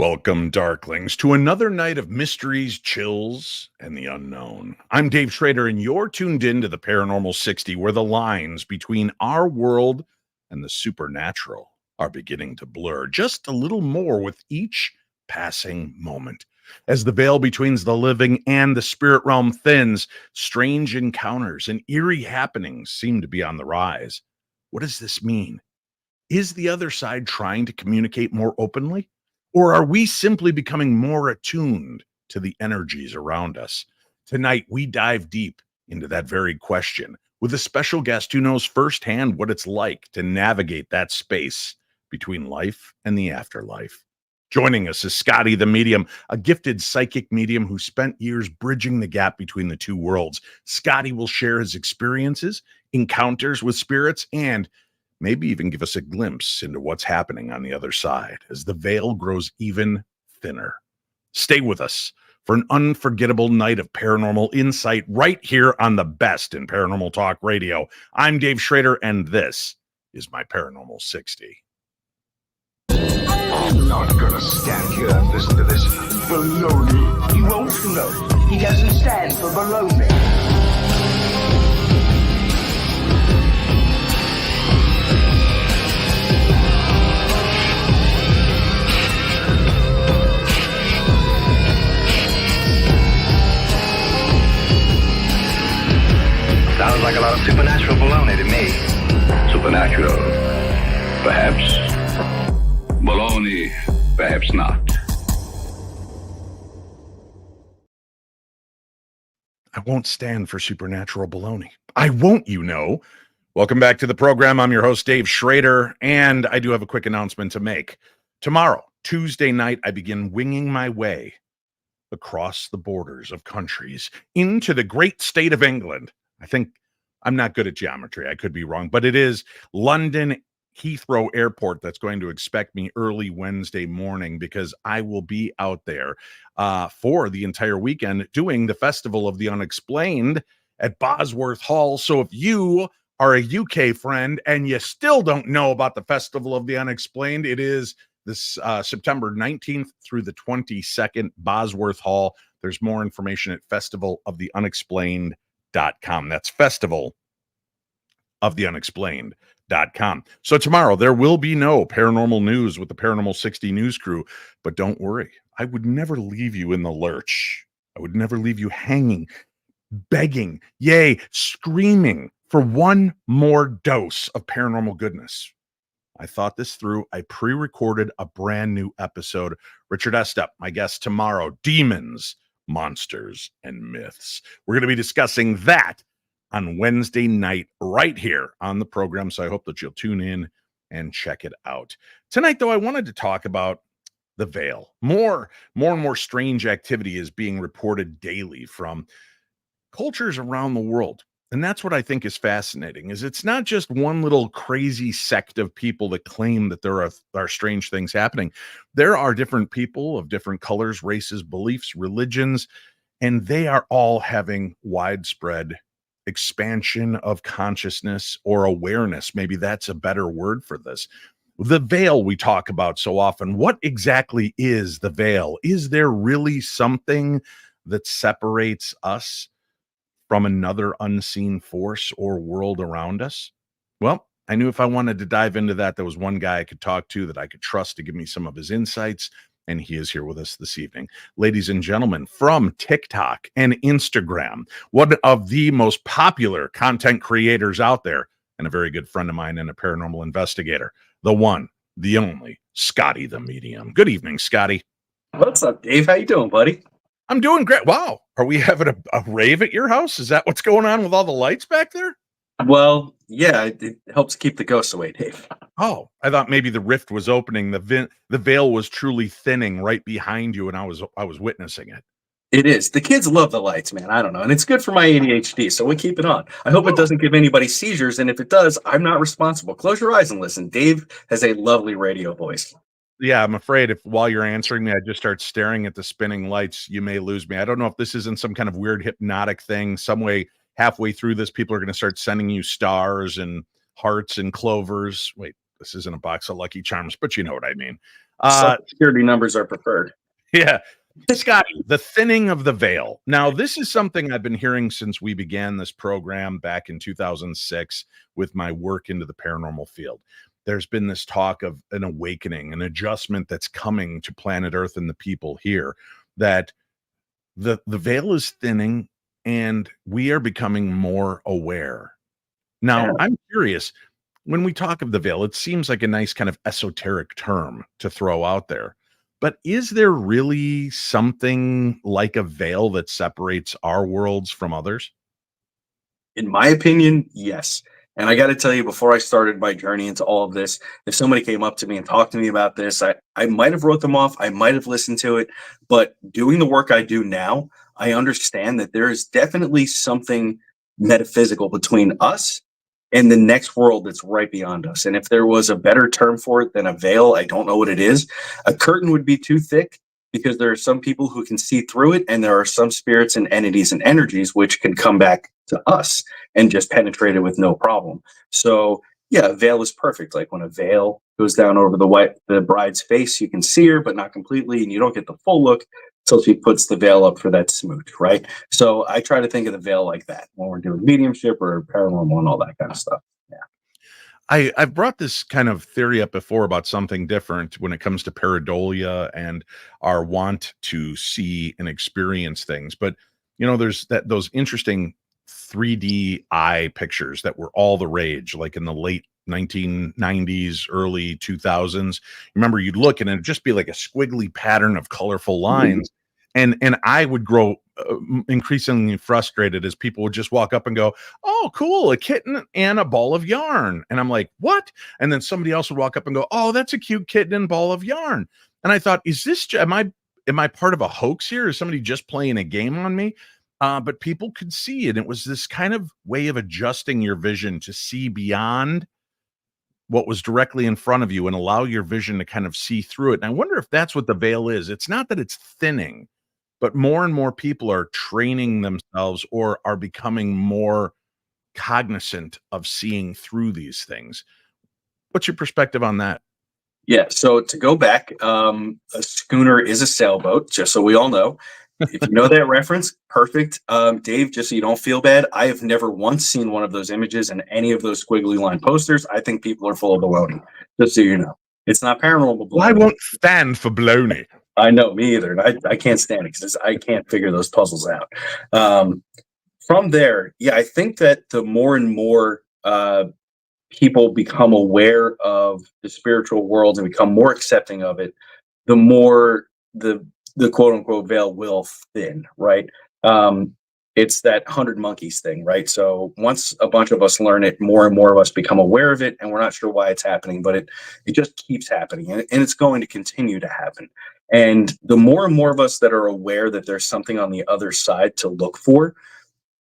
Welcome, Darklings, to another night of mysteries, chills, and the unknown. I'm Dave Schrader, and you're tuned in to the Paranormal 60, where the lines between our world and the supernatural are beginning to blur just a little more with each passing moment. As the veil between the living and the spirit realm thins, strange encounters and eerie happenings seem to be on the rise. What does this mean? Is the other side trying to communicate more openly? Or are we simply becoming more attuned to the energies around us? Tonight, we dive deep into that very question with a special guest who knows firsthand what it's like to navigate that space between life and the afterlife. Joining us is Scotty the Medium, a gifted psychic medium who spent years bridging the gap between the two worlds. Scotty will share his experiences, encounters with spirits, and maybe even give us a glimpse into what's happening on the other side as the veil grows even thinner. Stay with us for an unforgettable night of paranormal insight right here on the best in paranormal talk radio. I'm Dave Schrader, and this is my Paranormal 60. I'm not gonna stand here and listen to this baloney. You won't know. He doesn't stand for baloney. Sounds like a lot of supernatural baloney to me. Supernatural, perhaps. Baloney, perhaps not. I won't stand for supernatural baloney. I won't, you know. Welcome back to the program. I'm your host, Dave Schrader, and I do have a quick announcement to make. Tomorrow, Tuesday night, I begin winging my way across the borders of countries into the great state of England. I think I'm not good at geometry. I could be wrong, but it is London Heathrow Airport that's going to expect me early Wednesday morning, because I will be out there for the entire weekend doing the Festival of the Unexplained at Bosworth Hall. So if you are a UK friend and you still don't know about the Festival of the Unexplained, it is this September 19th through the 22nd, Bosworth Hall. There's more information at festivaloftheunexplained.com. That's festivaloftheunexplained.com. So tomorrow there will be no paranormal news with the Paranormal 60 news crew, but don't worry. I would never leave you in the lurch. I would never leave you hanging, begging, yay, screaming for one more dose of paranormal goodness. I thought this through. I pre-recorded a brand new episode. Richard Estep, my guest tomorrow, demons, monsters, and myths. We're going to be discussing that on Wednesday night right here on the program, so I hope that you'll tune in and check it out. Tonight, though, I wanted to talk about the veil. More and more strange activity is being reported daily from cultures around the world. And that's what I think is fascinating, is it's not just one little crazy sect of people that claim that there are strange things happening. There are different people of different colors, races, beliefs, religions, and they are all having widespread expansion of consciousness or awareness. Maybe that's a better word for this. The veil we talk about so often. What exactly is the veil? Is there really something that separates us from another unseen force or world around us? Well, I knew if I wanted to dive into that, there was one guy I could talk to that I could trust to give me some of his insights, and he is here with us this evening. Ladies and gentlemen, from TikTok and Instagram, one of the most popular content creators out there, and a very good friend of mine and a paranormal investigator, the one, the only, Scotty the Medium. Good evening, Scotty. What's up, Dave? How you doing, buddy? I'm doing great. Wow. Are we having a rave at your house? Is that what's going on with all the lights back there? Well, yeah, it helps keep the ghosts away, Dave. Oh, I thought maybe the rift was opening. The veil was truly thinning right behind you, and I was witnessing it. It is. The kids love the lights, man. I don't know. And it's good for my ADHD, so we keep it on. I hope it doesn't give anybody seizures, and if it does, I'm not responsible. Close your eyes and listen. Dave has a lovely radio voice. Yeah, I'm afraid if while you're answering me, I just start staring at the spinning lights, you may lose me. I don't know if this isn't some kind of weird hypnotic thing. Some way halfway through this, people are going to start sending you stars and hearts and clovers. Wait, this isn't a box of Lucky Charms, but you know what I mean. Social security numbers are preferred. Yeah. Scott, the thinning of the veil. Now, this is something I've been hearing since we began this program back in 2006 with my work into the paranormal field. There's been this talk of an awakening, an adjustment that's coming to planet Earth and the people here, that the veil is thinning and we are becoming more aware. Now, Yeah. I'm curious, when we talk of the veil, it seems like a nice kind of esoteric term to throw out there. But is there really something like a veil that separates our worlds from others? In my opinion, yes. And I got to tell you, before I started my journey into all of this, if somebody came up to me and talked to me about this, I might have wrote them off. I might have listened to it. But doing the work I do now, I understand that there is definitely something metaphysical between us and the next world that's right beyond us. And if there was a better term for it than a veil, I don't know what it is. A curtain would be too thick because there are some people who can see through it, and there are some spirits and entities and energies which can come back to us and just penetrate it with no problem. So yeah, a veil is perfect. Like when a veil goes down over the bride's face, you can see her, but not completely, and you don't get the full look until she puts the veil up for that smooch, right? So I try to think of the veil like that when we're doing mediumship or paranormal and all that kind of stuff. Yeah. I've brought this kind of theory up before about something different when it comes to pareidolia and our want to see and experience things. But there's those interesting 3D eye pictures that were all the rage, like in the late 1990s, early 2000s. Remember, you'd look and it'd just be like a squiggly pattern of colorful lines. And I would grow increasingly frustrated as people would just walk up and go, "Oh, cool, a kitten and a ball of yarn." And I'm like, "What?" And then somebody else would walk up and go, "Oh, that's a cute kitten and ball of yarn." And I thought, "Is this am I part of a hoax here? Is somebody just playing a game on me?" But people could see it. It was this kind of way of adjusting your vision to see beyond what was directly in front of you and allow your vision to kind of see through it. And I wonder if that's what the veil is. It's not that it's thinning, but more and more people are training themselves or are becoming more cognizant of seeing through these things. What's your perspective on that? Yeah. So to go back, a schooner is a sailboat, just so we all know. If you know that reference, perfect. Dave, just so you don't feel bad, I have never once seen one of those images in any of those squiggly line posters. I think people are full of baloney, just so you know. It's not paranormal baloney. Well, I won't stand for baloney. I know, me either. And I can't stand it because I can't figure those puzzles out. From there, yeah, I think that the more and more people become aware of the spiritual world and become more accepting of it, the more the quote unquote veil will thin, right? It's that 100 monkeys thing, right? So once a bunch of us learn it, more and more of us become aware of it, and we're not sure why it's happening, but it just keeps happening, and it's going to continue to happen. And the more and more of us that are aware that there's something on the other side to look for,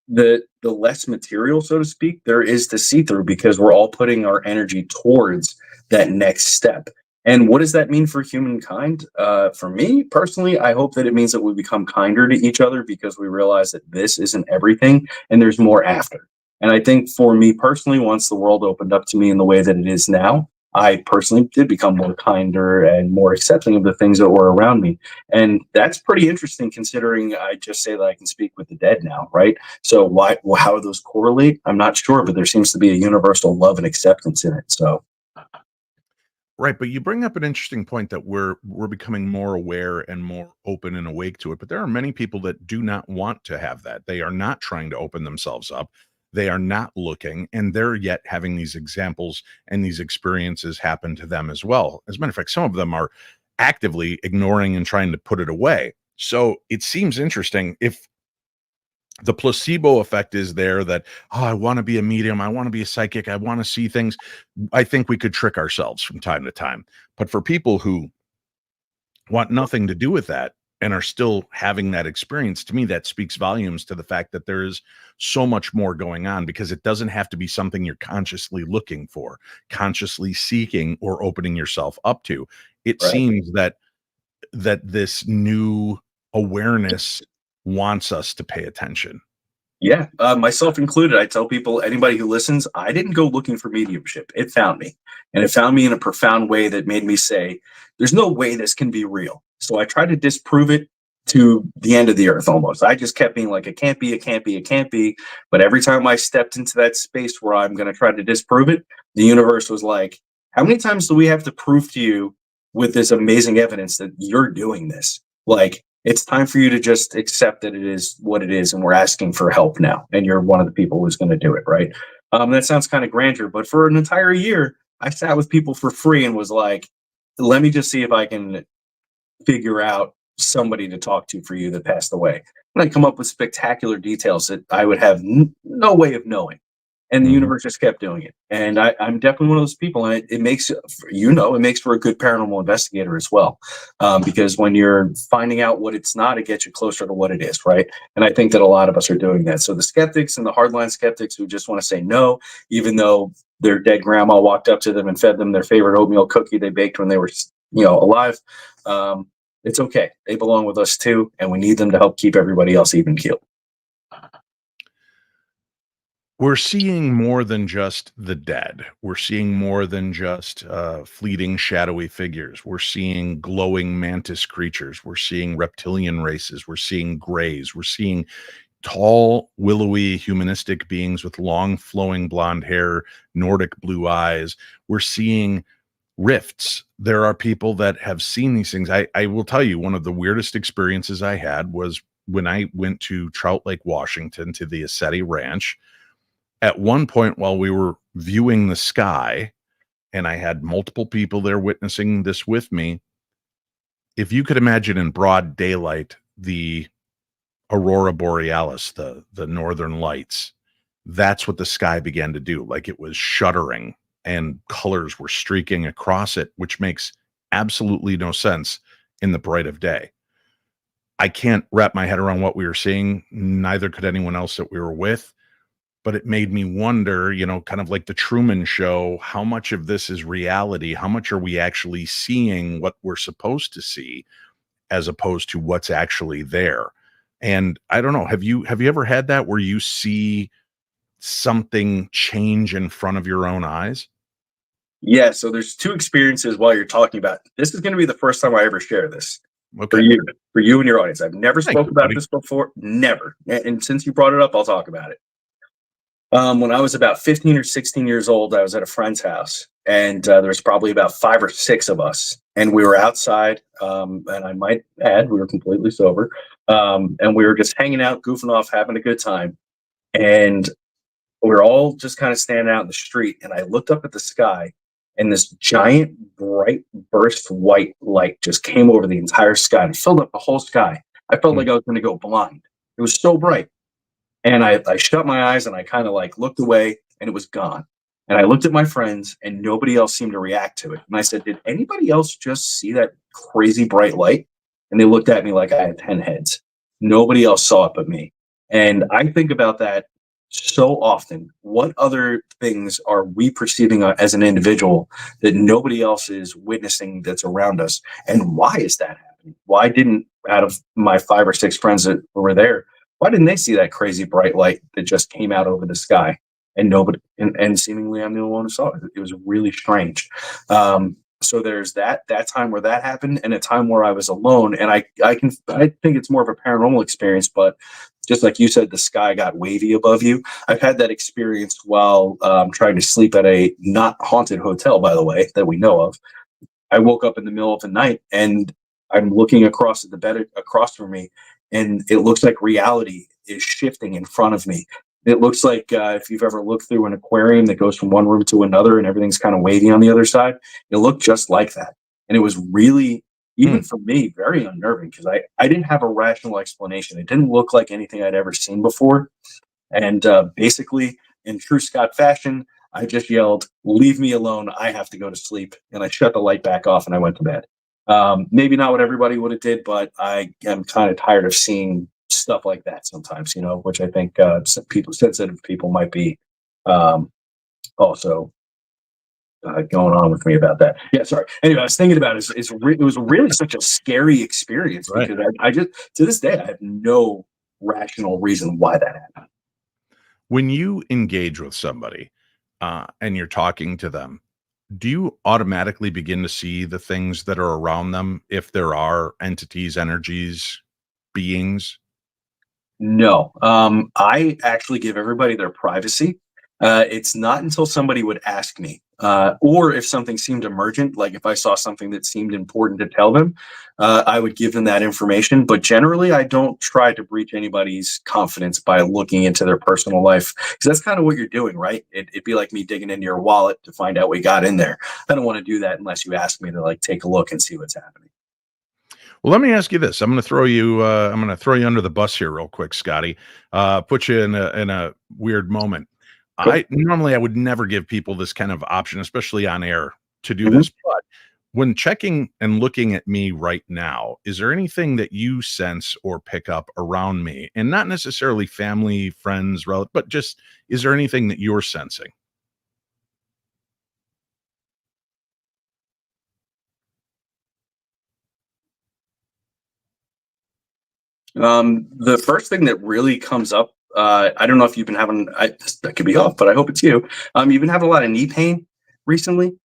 the less material, so to speak, there is to see through, because we're all putting our energy towards that next step. And what does that mean for humankind? For me personally, I hope that it means that we become kinder to each other, because we realize that this isn't everything and there's more after. And I think for me personally, once the world opened up to me in the way that it is now, I personally did become more kinder and more accepting of the things that were around me. And that's pretty interesting, considering I just say that I can speak with the dead now, right? So how those correlate, I'm not sure, but there seems to be a universal love and acceptance in it. So Right, but you bring up an interesting point that we're becoming more aware and more open and awake to it. But there are many people that do not want to have that. They are not trying to open themselves up. They are not looking, and they're yet having these examples and these experiences happen to them as well. As a matter of fact, some of them are actively ignoring and trying to put it away. So it seems interesting if the placebo effect is there, that, oh, I want to be a medium, I want to be a psychic, I want to see things. I think we could trick ourselves from time to time. But for people who want nothing to do with that and are still having that experience, to me, that speaks volumes to the fact that there is so much more going on, because it doesn't have to be something you're consciously looking for, consciously seeking, or opening yourself up to. It right. seems that this new awareness wants us to pay attention. Yeah, myself included. I tell people, anybody who listens, I didn't go looking for mediumship. It found me. And it found me in a profound way that made me say, there's no way this can be real. So I tried to disprove it to the end of the earth almost. I just kept being like, it can't be, it can't be, it can't be. But every time I stepped into that space where I'm going to try to disprove it, the universe was like, how many times do we have to prove to you with this amazing evidence that you're doing this? Like, it's time for you to just accept that it is what it is, and we're asking for help now, and you're one of the people who's going to do it, right? That sounds kind of grandeur, but for an entire year, I sat with people for free and was like, let me just see if I can figure out somebody to talk to for you that passed away. And I come up with spectacular details that I would have no way of knowing. And the universe just kept doing it. And I'm definitely one of those people. And it makes, it makes for a good paranormal investigator as well. Because when you're finding out what it's not, it gets you closer to what it is, right? And I think that a lot of us are doing that. So the skeptics and the hardline skeptics who just want to say no, even though their dead grandma walked up to them and fed them their favorite oatmeal cookie they baked when they were, alive. It's okay. They belong with us too. And we need them to help keep everybody else even keeled. We're seeing more than just the dead. We're seeing more than just fleeting shadowy figures. We're seeing glowing mantis creatures. We're seeing reptilian races. We're seeing grays. We're seeing tall, willowy, humanistic beings with long, flowing blonde hair, Nordic blue eyes. We're seeing rifts. There are people that have seen these things. I will tell you, one of the weirdest experiences I had was when I went to Trout Lake, Washington, to the Assetti Ranch. At one point, while we were viewing the sky, and I had multiple people there witnessing this with me, if you could imagine in broad daylight, the aurora borealis, the northern lights, that's what the sky began to do. Like, it was shuddering and colors were streaking across it, which makes absolutely no sense in the bright of day. I can't wrap my head around what we were seeing. Neither could anyone else that we were with. But it made me wonder, kind of like the Truman Show, how much of this is reality? How much are we actually seeing what we're supposed to see as opposed to what's actually there? And I don't know, have you ever had that where you see something change in front of your own eyes? Yeah, so there's two experiences while you're talking about. This is going to be the first time I ever share this. Okay. For you and your audience. I've never Thank spoke you, about buddy. this before. Never. And since you brought it up, I'll talk about it. When I was about 15 or 16 years old, I was at a friend's house, and there was probably about 5 or 6 of us, and we were outside. And I might add, we were completely sober, and we were just hanging out, goofing off, having a good time, and we were all just kind of standing out in the street. And I looked up at the sky, and this giant, bright burst white light just came over the entire sky and filled up the whole sky. I felt like I was going to go blind. It was so bright. And I shut my eyes and I kind of like looked away, and it was gone. And I looked at my friends and nobody else seemed to react to it. And I said, did anybody else just see that crazy bright light? And they looked at me like I had 10 heads. Nobody else saw it but me. And I think about that so often. What other things are we perceiving as an individual that nobody else is witnessing that's around us? And why is that happening? Why didn't, out of my 5 or 6 friends that were there, why didn't they see that crazy bright light that just came out over the sky? And nobody, and seemingly I'm the only one who saw it. It was really strange. So there's that time where that happened, and a time where I was alone. And I think it's more of a paranormal experience, but just like you said, the sky got wavy above you. I've had that experience while trying to sleep at a not haunted hotel, by the way, that we know of. I woke up in the middle of the night and I'm looking across at the bed across from me, and it looks like reality is shifting in front of me. It looks like if you've ever looked through an aquarium that goes from one room to another and everything's kind of wavy on the other side, it looked just like that. And it was really, even for me, very unnerving, because I didn't have a rational explanation. It didn't look like anything I'd ever seen before. And basically, in true Scott fashion, I just yelled, "Leave me alone. I have to go to sleep." And I shut the light back off and I went to bed. Maybe not what everybody would have did, but I am kind of tired of seeing stuff like that sometimes, which I think sensitive people might be also going on with me about that. Yeah, sorry. Anyway, I was thinking about it. It was really such a scary experience, Right. because I just, to this day, I have no rational reason why that happened. When you engage with somebody and you're talking to them, do you automatically begin to see the things that are around them if there are entities, energies, beings? No, I actually give everybody their privacy. It's not until somebody would ask me, or if something seemed emergent, like if I saw something that seemed important to tell them, I would give them that information. But generally, I don't try to breach anybody's confidence by looking into their personal life, because that's kind of what you're doing, right? It'd be like me digging into your wallet to find out what got in there. I don't want to do that unless you ask me to like take a look and see what's happening. Well, let me ask you this. I'm going to throw you under the bus here real quick, Scotty. Put you in a weird moment. Cool. I would never give people this kind of option, especially on air, to do Mhm. this. But when checking and looking at me right now, is there anything that you sense or pick up around me? And not necessarily family, friends, relatives, but just is there anything that you're sensing? The first thing that really comes up, I don't know if you've been having, that could be off, but I hope it's you. You've been having a lot of knee pain recently.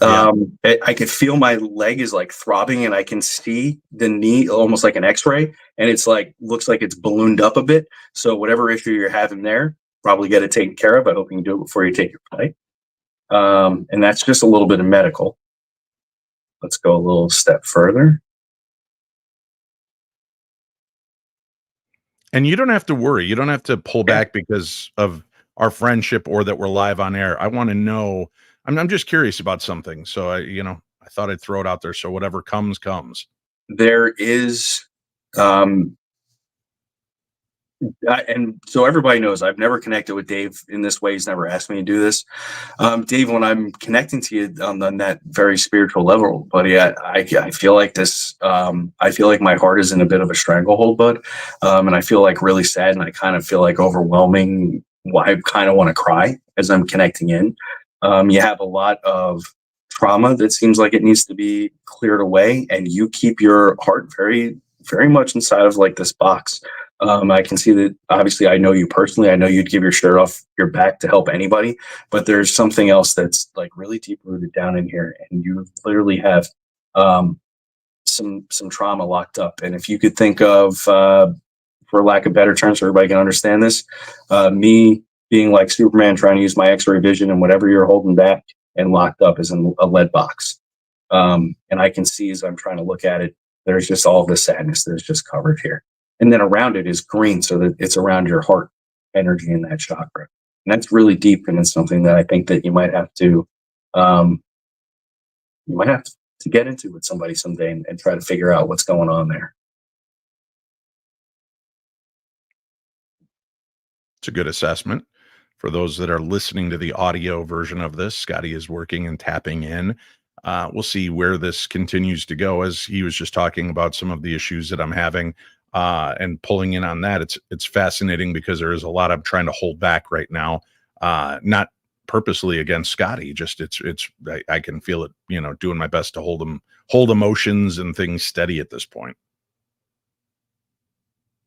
Yeah. I could feel my leg is like throbbing, and I can see the knee almost like an X-ray, and it's like looks like it's ballooned up a bit. So whatever issue you're having there, probably get it taken care of. I hope you can do it before you take your flight. And that's just a little bit of medical. Let's go a little step further. And you don't have to worry. You don't have to pull Okay. back because of our friendship or that we're live on air. I want to know. I'm just curious about something. So I thought I'd throw it out there. So whatever comes, comes. There is um, and so everybody knows I've never connected with Dave in this way. He's never asked me to do this. Dave, when I'm connecting to you on that very spiritual level, buddy, I feel like this. I feel like my heart is in a bit of a stranglehold, bud, and I feel like really sad, and I kind of feel like overwhelming. I kind of want to cry as I'm connecting in. You have a lot of trauma that seems like it needs to be cleared away, and you keep your heart very, very much inside of like this box. I can see that obviously I know you personally. I know you'd give your shirt off your back to help anybody, but there's something else that's like really deep rooted down in here, and you literally have um, some trauma locked up. And if you could think of, for lack of better terms, so everybody can understand this, me being like Superman trying to use my X-ray vision, and whatever you're holding back and locked up is in a lead box. And I can see as I'm trying to look at it, there's just all this sadness that's just covered here. And then around it is green, so that it's around your heart energy in that chakra. And that's really deep, and it's something that I think that um, you might have to get into with somebody someday, and try to figure out what's going on there. It's a good assessment. For those that are listening to the audio version of this, Scotty is working and tapping in. We'll see where this continues to go, as he was just talking about some of the issues that I'm having and pulling in on that. It's fascinating because there is a lot I'm trying to hold back right now. Not purposely against Scotty, just I can feel it, doing my best to hold emotions and things steady at this point.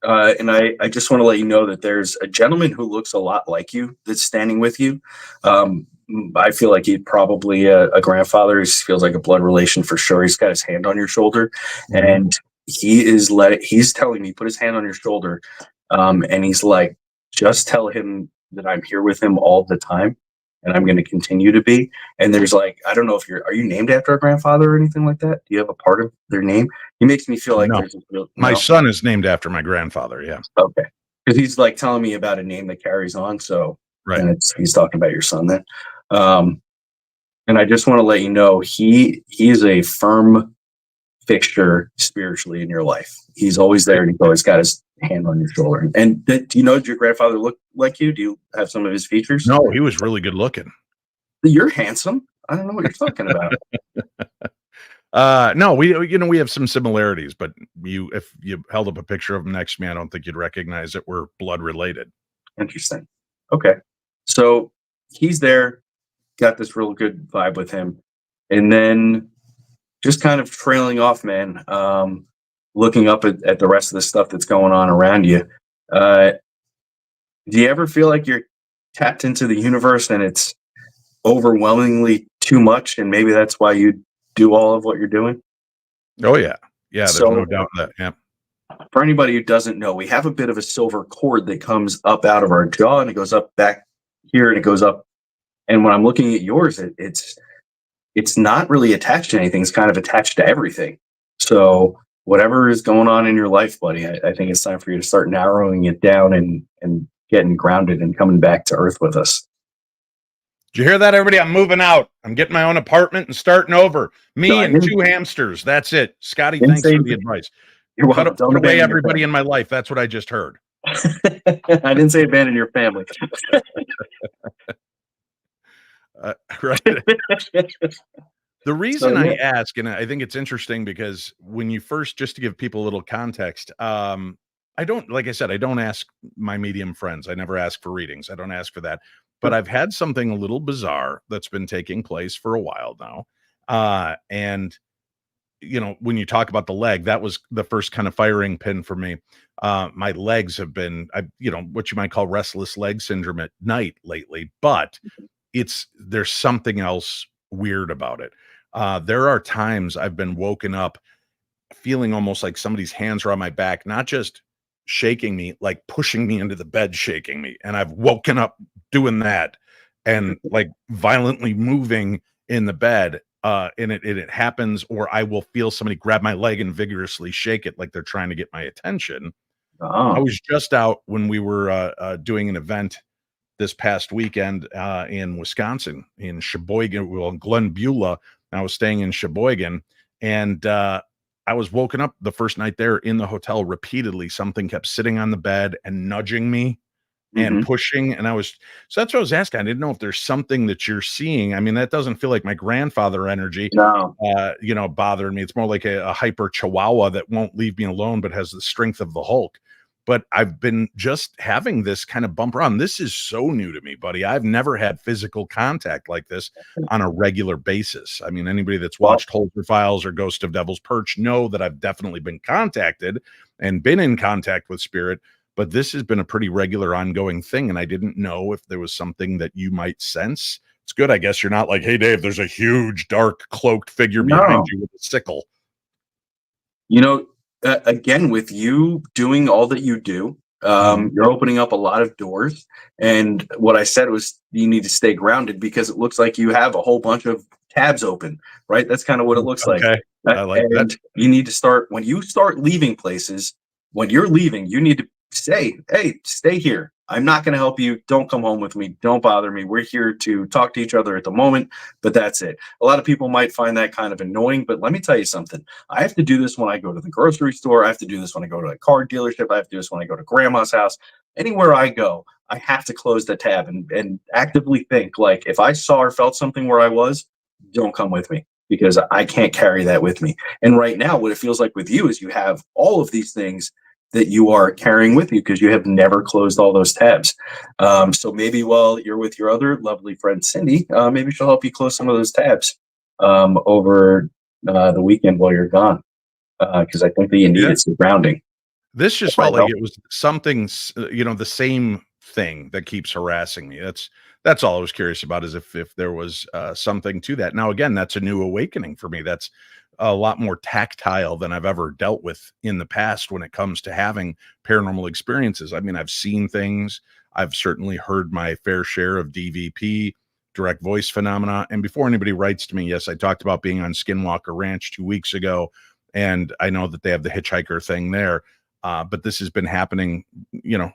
And I just want to let you know that there's a gentleman who looks a lot like you that's standing with you. I feel like he's probably a grandfather. He feels like a blood relation for sure. He's got his hand on your shoulder, and he's telling me, put his hand on your shoulder, and he's like, just tell him that I'm here with him all the time, and I'm going to continue to be. And there's like, I don't know if are you named after a grandfather or anything like that? Do you have a part of their name? He makes me feel like No. there's a real, My no? son is named after my grandfather. Yeah. Okay. Because he's like telling me about a name that carries on. So, Right. and he's talking about your son then. Um, and I just want to let you know he is a firm fixture spiritually in your life. He's always there, and he's always got his hand on your shoulder. And do you know, did your grandfather look like you? Do you have some of his features? No, he was really good looking. You're handsome. I don't know what you're talking about. No, we have some similarities, but if you held up a picture of him next to me, I don't think you'd recognize that we're blood related. Interesting. Okay. So he's there, got this real good vibe with him. And then just kind of trailing off, man. Looking up at the rest of the stuff that's going on around you. Do you ever feel like you're tapped into the universe and it's overwhelmingly too much, and maybe that's why you do all of what you're doing. Oh yeah. Yeah, there's no So doubt in that. Yeah. for anybody who doesn't know, we have a bit of a silver cord that comes up out of our jaw and it goes up back here and it goes up. And when I'm looking at yours, it's not really attached to anything. It's kind of attached to everything. So whatever is going on in your life, buddy, I think it's time for you to start narrowing it down and getting grounded and coming back to earth with us. Did you hear that, everybody? I'm moving out. I'm getting my own apartment and starting over. Me No, I and didn't- 2 hamsters. That's it. Scotty, Didn't thanks say- for the advice. You're Cut, welcome. Don't put away abandon your everybody in my life. That's what I just heard. family. I didn't say abandon your family. Right. The reason I yeah. ask, and I think it's interesting because when you first, just to give people a little context, I don't, like I said, I don't ask my medium friends. I never ask for readings. I don't ask for that. But I've had something a little bizarre that's been taking place for a while now. And, you know, when you talk about the leg, that was the first kind of firing pin for me. My legs have been, you know, what you might call restless leg syndrome at night lately, but there's something else weird about it. There are times I've been woken up feeling almost like somebody's hands are on my back, not just shaking me, like pushing me into the bed, shaking me. And I've woken up doing that and like violently moving in the bed. And it happens, or I will feel somebody grab my leg and vigorously shake it like they're trying to get my attention. I was just out when we were doing an event this past weekend in Wisconsin, in Sheboygan, well, in Glen Beulah. I was staying in Sheboygan, and I was woken up the first night there in the hotel repeatedly. Something kept sitting on the bed and nudging me and pushing. And so that's what I was asking. I didn't know if there's something that you're seeing. I mean, that doesn't feel like my grandfather energy, No. you know, bothering me. It's more like a hyper chihuahua that won't leave me alone, but has the strength of the Hulk. But I've been just having this kind of bump around. This is so new to me, buddy. I've never had physical contact like this on a regular basis. I mean, anybody that's watched Holter Files or Ghost of Devil's Perch know that I've definitely been contacted and been in contact with spirit, but this has been a pretty regular ongoing thing. And I didn't know if there was something that you might sense. It's good. I guess you're not like, hey, Dave, there's a huge, dark, cloaked figure behind you with a sickle. You know, again, with you doing all that you do, you're opening up a lot of doors. And what I said was you need to stay grounded because it looks like you have a whole bunch of tabs open, right? That's kind of what it looks like. I like and that. You need to start, when you start leaving places, when you're leaving, you need to say, hey, stay here. I'm not going to help you. Don't come home with me. Don't bother me. We're here to talk to each other at the moment, but that's it. A lot of people might find that kind of annoying, but let me tell you something. I have to do this when I go to the grocery store. I have to do this when I go to a car dealership. I have to do this when I go to grandma's house. Anywhere I go, I have to close the tab and actively think, like, if I saw or felt something where I was, don't come with me because I can't carry that with me. And right now, what it feels like with you is you have all of these things that you are carrying with you because you have never closed all those tabs. So maybe while you're with your other lovely friend, Cindy, maybe she'll help you close some of those tabs over the weekend while you're gone. Because I think that you need some grounding. This just felt like it was something, you know, the same thing that keeps harassing me. That's all I was curious about, is if there was something to that. Now, again, that's a new awakening for me. That's a lot more tactile than I've ever dealt with in the past when it comes to having paranormal experiences. I mean, I've seen things. I've certainly heard my fair share of DVP, direct voice phenomena. And before anybody writes to me, yes, I talked about being on Skinwalker Ranch 2 weeks ago, and I know that they have the hitchhiker thing there. But this has been happening, you know,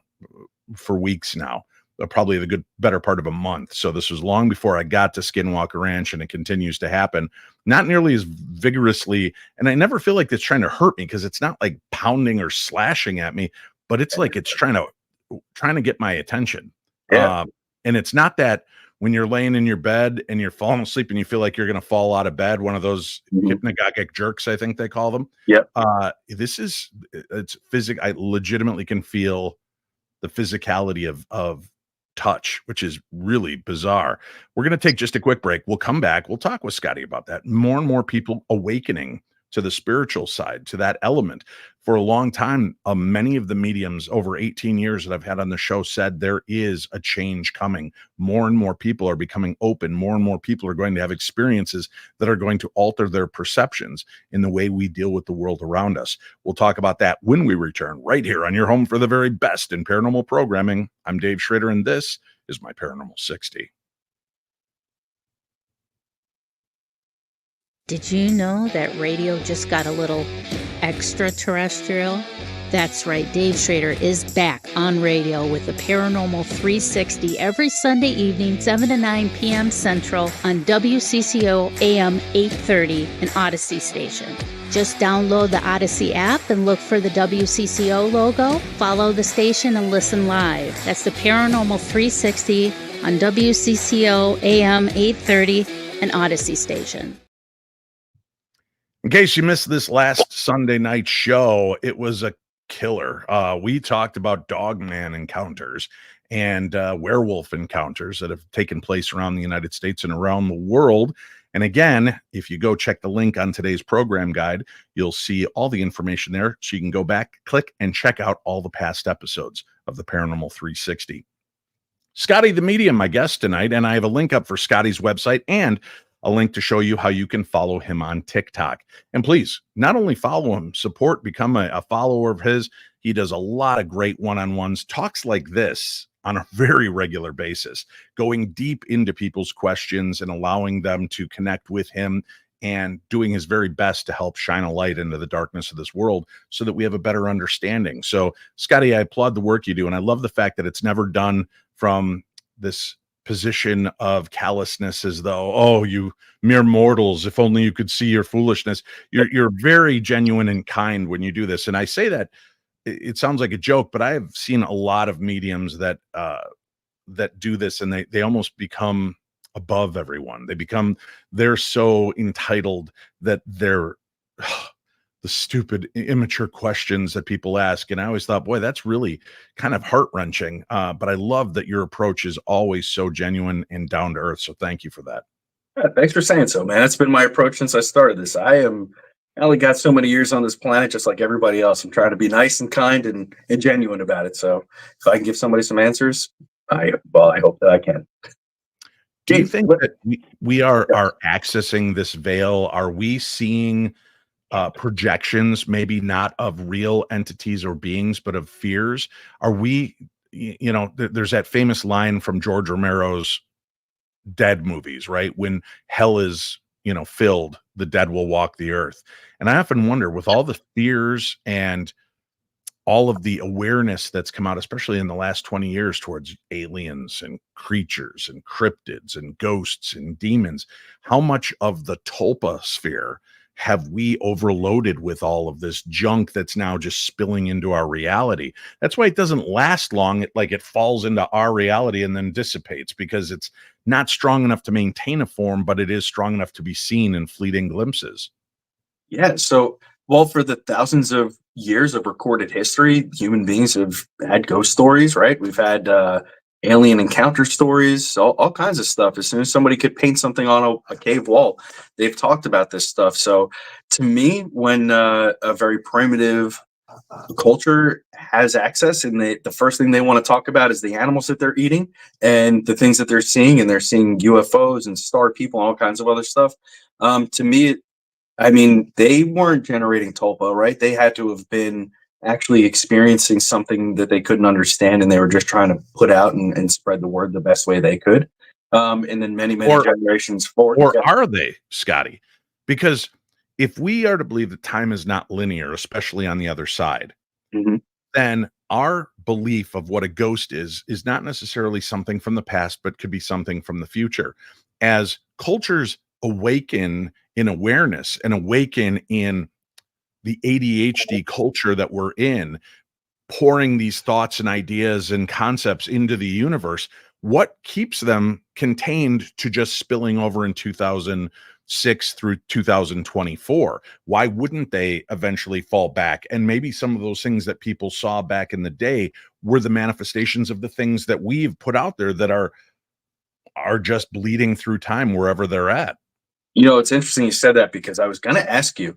for weeks now. Probably the better part of a month. So this was long before I got to Skinwalker Ranch, and it continues to happen. Not nearly as vigorously, and I never feel like it's trying to hurt me because it's not like pounding or slashing at me, but it's like it's trying to get my attention. Yeah. And it's not that when you're laying in your bed and you're falling asleep and you feel like you're going to fall out of bed, one of those hypnagogic jerks, I think they call them. Yeah. It's physical. I legitimately can feel the physicality of touch, which is really bizarre. We're going to take just a quick break. We'll come back. We'll talk with Scotty about that. More and more people awakening to the spiritual side, to that element. For a long time, many of the mediums over 18 years that I've had on the show said there is a change coming. More and more people are becoming open. More and more people are going to have experiences that are going to alter their perceptions in the way we deal with the world around us. We'll talk about that when we return, right here on your home for the very best in paranormal programming. I'm Dave Schrader, and this is my Paranormal 60. Did you know that radio just got a little extraterrestrial? That's right, Dave Schrader is back on radio with the Paranormal 360 every Sunday evening, 7 to 9 p.m. Central on WCCO AM 830, an Odyssey station. Just download the Odyssey app and look for the WCCO logo, follow the station, and listen live. That's the Paranormal 360 on WCCO AM 830, an Odyssey station. In case you missed this last Sunday night show, it was a killer. We talked about dogman encounters and werewolf encounters that have taken place around the United States and around the world. And again, if you go check the link on today's program guide, you'll see all the information there. So you can go back, click, and check out all the past episodes of the Paranormal 360. Scotty the Medium, my guest tonight, and I have a link up for Scotty's website and a link to show you how you can follow him on TikTok. And please, not only follow him, support, become a follower of his. He does a lot of great one-on-ones, talks like this on a very regular basis, going deep into people's questions and allowing them to connect with him and doing his very best to help shine a light into the darkness of this world so that we have a better understanding. So, Scotty, I applaud the work you do, and I love the fact that it's never done from this position of callousness, as though, oh, you mere mortals, if only you could see your foolishness. You're very genuine and kind when you do this. And I say that it sounds like a joke, but I have seen a lot of mediums that do this, and they almost become above everyone. They're so entitled that they're the stupid, immature questions that people ask. And I always thought, boy, that's really kind of heart-wrenching. But I love that your approach is always so genuine and down to earth. So thank you for that. Yeah, thanks for saying so, man. That's been my approach since I started this. I only got so many years on this planet, just like everybody else. I'm trying to be nice and kind and genuine about it. So if I can give somebody some answers, I hope that I can. Do you think that we are accessing this veil? Are we seeing projections, maybe not of real entities or beings, but of fears? Are we, there's that famous line from George Romero's Dead movies, right? When hell is, filled, the dead will walk the earth. And I often wonder, with all the fears and all of the awareness that's come out, especially in the last 20 years, towards aliens and creatures and cryptids and ghosts and demons, how much of the tulpa sphere have we overloaded with all of this junk that's now just spilling into our reality? That's why it doesn't last long. It falls into our reality and then dissipates, because it's not strong enough to maintain a form, but it is strong enough to be seen in fleeting glimpses. Yeah. So, well, for the thousands of years of recorded history, human beings have had ghost stories, right? We've had alien encounter stories, all kinds of stuff. As soon as somebody could paint something on a cave wall, they've talked about this stuff. So to me, when a very primitive culture has access, and the first thing they want to talk about is the animals that they're eating and the things that they're seeing, and they're seeing UFOs and star people and all kinds of other stuff. To me, they weren't generating tulpa, right? They had to have been actually experiencing something that they couldn't understand, and they were just trying to put out and spread the word the best way they could. And then many generations forward. Or are they, Scotty? Because if we are to believe that time is not linear, especially on the other side, then our belief of what a ghost is not necessarily something from the past, but could be something from the future. As cultures awaken in awareness and awaken in the ADHD culture that we're in, pouring these thoughts and ideas and concepts into the universe, what keeps them contained to just spilling over in 2006 through 2024? Why wouldn't they eventually fall back? And maybe some of those things that people saw back in the day were the manifestations of the things that we've put out there that are just bleeding through time wherever they're at. It's interesting you said that because I was going to ask you.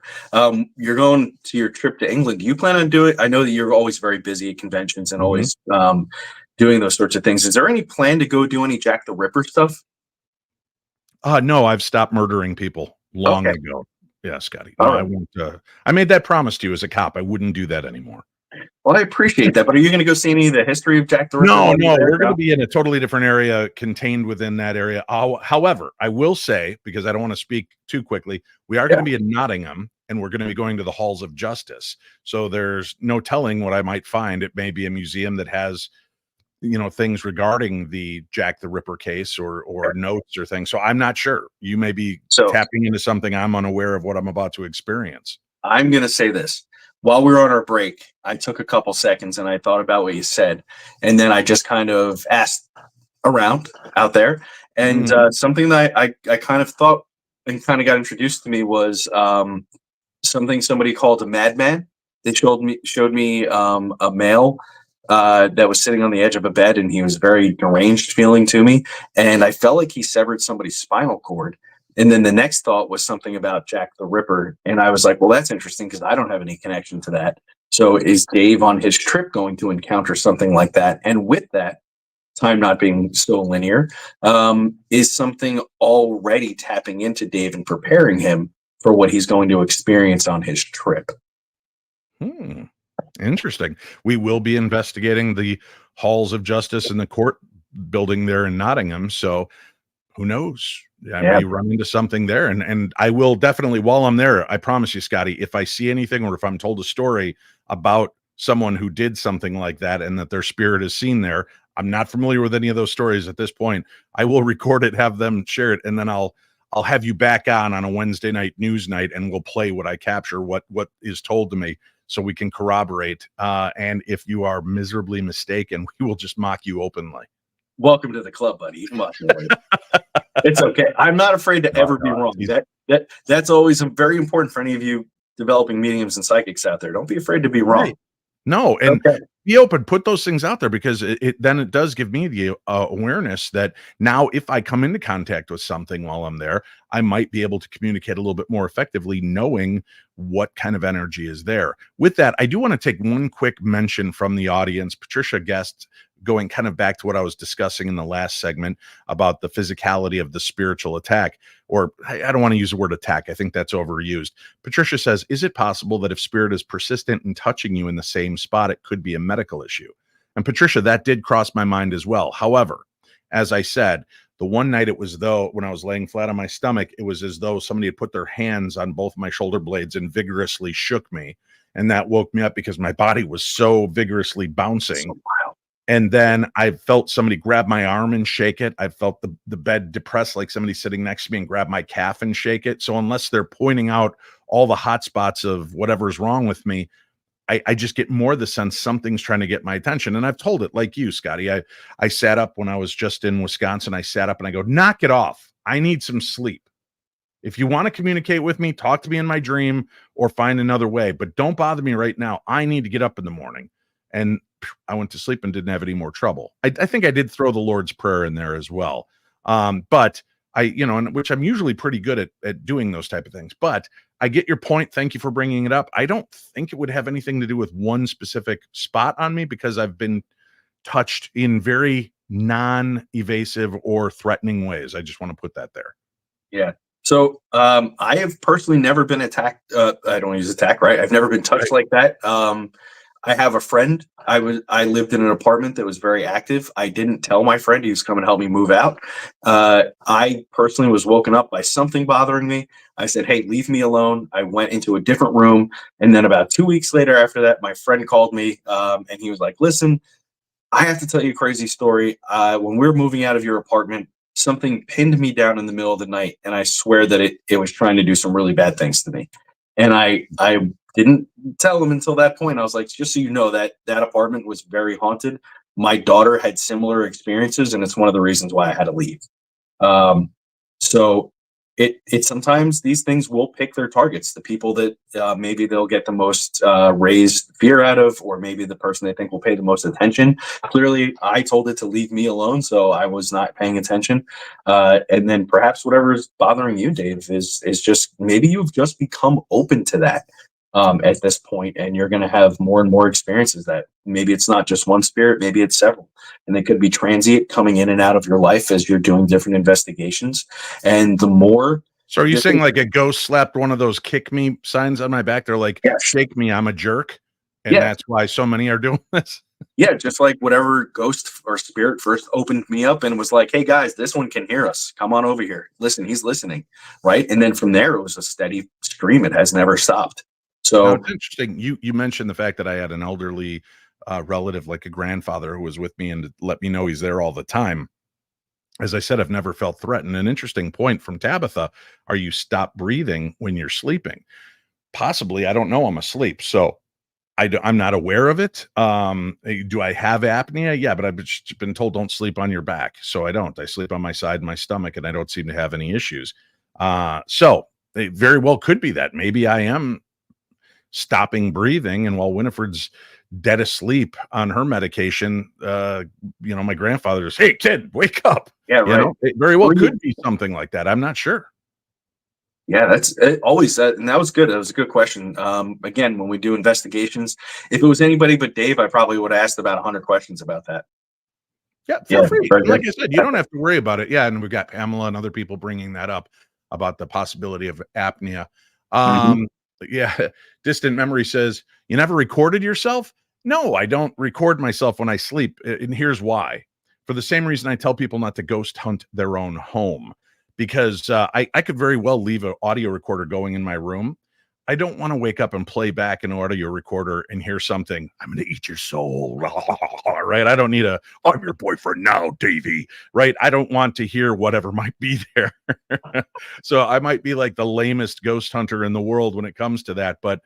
You're going to your trip to England. Do you plan on doing? I know that you're always very busy at conventions and Mhm. always doing those sorts of things. Is there any plan to go do any Jack the Ripper stuff? No, I've stopped murdering people long Okay, ago. Yeah, Scotty. No, all I right. won't. I made that promise to you as a cop. I wouldn't do that anymore. Well, I appreciate that. But are you going to go see any of the history of Jack the Ripper No, while you're no, there? we're No. gonna be in a totally different area, contained within that area. However, I will say, because I don't wanna speak too quickly, we are Yeah. gonna be in Nottingham, and we're gonna be going to the Halls of Justice. So there's no telling what I might find. It may be a museum that has, things regarding the Jack the Ripper case or notes or things. So I'm not sure. You may be So tapping into something I'm unaware of what I'm about to experience. I'm going to say this. While we were on our break, I took a couple seconds and I thought about what you said. And then I just kind of asked around out there. And Mhm. something that I kind of thought and kind of got introduced to me was something somebody called a madman. They showed me a male that was sitting on the edge of a bed, and he was very deranged feeling to me. And I felt like he severed somebody's spinal cord. And then the next thought was something about Jack the Ripper. And I was like, well, that's interesting because I don't have any connection to that. So is Dave on his trip going to encounter something like that? And with that, time not being so linear, is something already tapping into Dave and preparing him for what he's going to experience on his trip. Hmm. Interesting. We will be investigating the halls of justice in the court building there in Nottingham. So who knows? I Yeah. may run into something there. And I will definitely, while I'm there, I promise you, Scotty, if I see anything or if I'm told a story about someone who did something like that and that their spirit is seen there, I'm not familiar with any of those stories at this point. I will record it, have them share it, and then I'll have you back on a Wednesday night news night, and we'll play what I capture, what is told to me, so we can corroborate. And if you are miserably mistaken, we will just mock you openly. Welcome to the club, buddy. You can watch me later. It's okay. I'm not afraid to No, ever be no, wrong. it's That's always very important for any of you developing mediums and psychics out there. Don't be afraid to be wrong. right. No, and Okay. be open, put those things out there because it does give me the awareness that now if I come into contact with something while I'm there, I might be able to communicate a little bit more effectively, knowing what kind of energy is there. With that, I do want to take one quick mention from the audience. Patricia Guest, going kind of back to what I was discussing in the last segment about the physicality of the spiritual attack, or I don't want to use the word attack. I think that's overused. Patricia says, is it possible that if spirit is persistent in touching you in the same spot, it could be a medical issue? And Patricia, that did cross my mind as well. However, as I said, the one night it was though, when I was laying flat on my stomach, it was as though somebody had put their hands on both my shoulder blades and vigorously shook me. And that woke me up because my body was so vigorously bouncing. So wild. And then I felt somebody grab my arm and shake it. I felt the bed depressed, like somebody sitting next to me, and grab my calf and shake it. So unless they're pointing out all the hot spots of whatever's wrong with me, I just get more the sense something's trying to get my attention. And I've told it, like you, Scotty. I sat up when I was just in Wisconsin. I sat up and I go, knock it off. I need some sleep. If you want to communicate with me, talk to me in my dream or find another way, but don't bother me right now. I need to get up in the morning. And I went to sleep and didn't have any more trouble. I think I did throw the Lord's Prayer in there as well. But and which I'm usually pretty good at doing those type of things. But I get your point. Thank you for bringing it up. I don't think it would have anything to do with one specific spot on me because I've been touched in very non-evasive or threatening ways. I just want to put that there. Yeah. So I have personally never been attacked. I don't use attack, right? I've never been touched like that. I have a friend. I lived in an apartment that was very active. I didn't tell my friend he was coming to help me move out. I personally was woken up by something bothering me. I said, "Hey, leave me alone." I went into a different room, and then about 2 weeks later, after that, my friend called me, and he was like, "Listen, I have to tell you a crazy story. When we were moving out of your apartment, something pinned me down in the middle of the night, and I swear that it was trying to do some really bad things to me." And I didn't tell him until that point. I was like, just so you know, that apartment was very haunted. My daughter had similar experiences, and it's one of the reasons why I had to leave. Um, so it sometimes these things will pick their targets, the people that maybe they'll get the most raised fear out of, or maybe the person they think will pay the most attention. Clearly, I told it to leave me alone, so I was not paying attention. And then perhaps whatever is bothering you, Dave, is just maybe you've just become open to that at this point, and you're going to have more and more experiences that maybe it's not just one spirit, maybe it's several, and they could be transient, coming in and out of your life as you're doing different investigations. And the more, So are you saying like a ghost slapped one of those kick me signs on my back? They're like, yes, shake me, I'm a jerk. And yes, that's why so many are doing this. yeah, just like whatever ghost or spirit first opened me up and was like, hey guys, this one can hear us, come on over here, listen, he's listening, right? And then from there it was a steady stream, it has never stopped. Now So it's interesting. You mentioned the fact that I had an elderly relative, like a grandfather, who was with me and let me know he's there all the time. As I said, I've never felt threatened. An interesting point from Tabitha: are you stop breathing when you're sleeping? Possibly. I don't know. I'm asleep, so I'm not aware of it. Do I have apnea? Yeah, but I've just been told don't sleep on your back, so I don't. I sleep on my side, my stomach, and I don't seem to have any issues. So it very well could be that maybe I am stopping breathing, and while Winifred's dead asleep on her medication, my grandfather's, hey kid, wake up. yeah, right. It very well Or you- could be something like that. I'm not sure. Yeah, that's always that, and that was good. That was a good question. Again, when we do investigations, if it was anybody but Dave, I probably would have asked about 100 questions about that. Yeah, feel Yeah, free. very Like good. I said, you don't have to worry about it. Yeah, and we've got Pamela and other people bringing that up about the possibility of apnea. Mhm. Yeah, distant memory says, you never recorded yourself? No, I don't record myself when I sleep. And here's why. For the same reason I tell people not to ghost hunt their own home, because I could very well leave an audio recorder going in my room. I don't want to wake up and play back an audio recorder and hear something, I'm going to eat your soul, right? I don't need I'm your boyfriend now, Davey, right? I don't want to hear whatever might be there. So I might be like the lamest ghost hunter in the world when it comes to that. But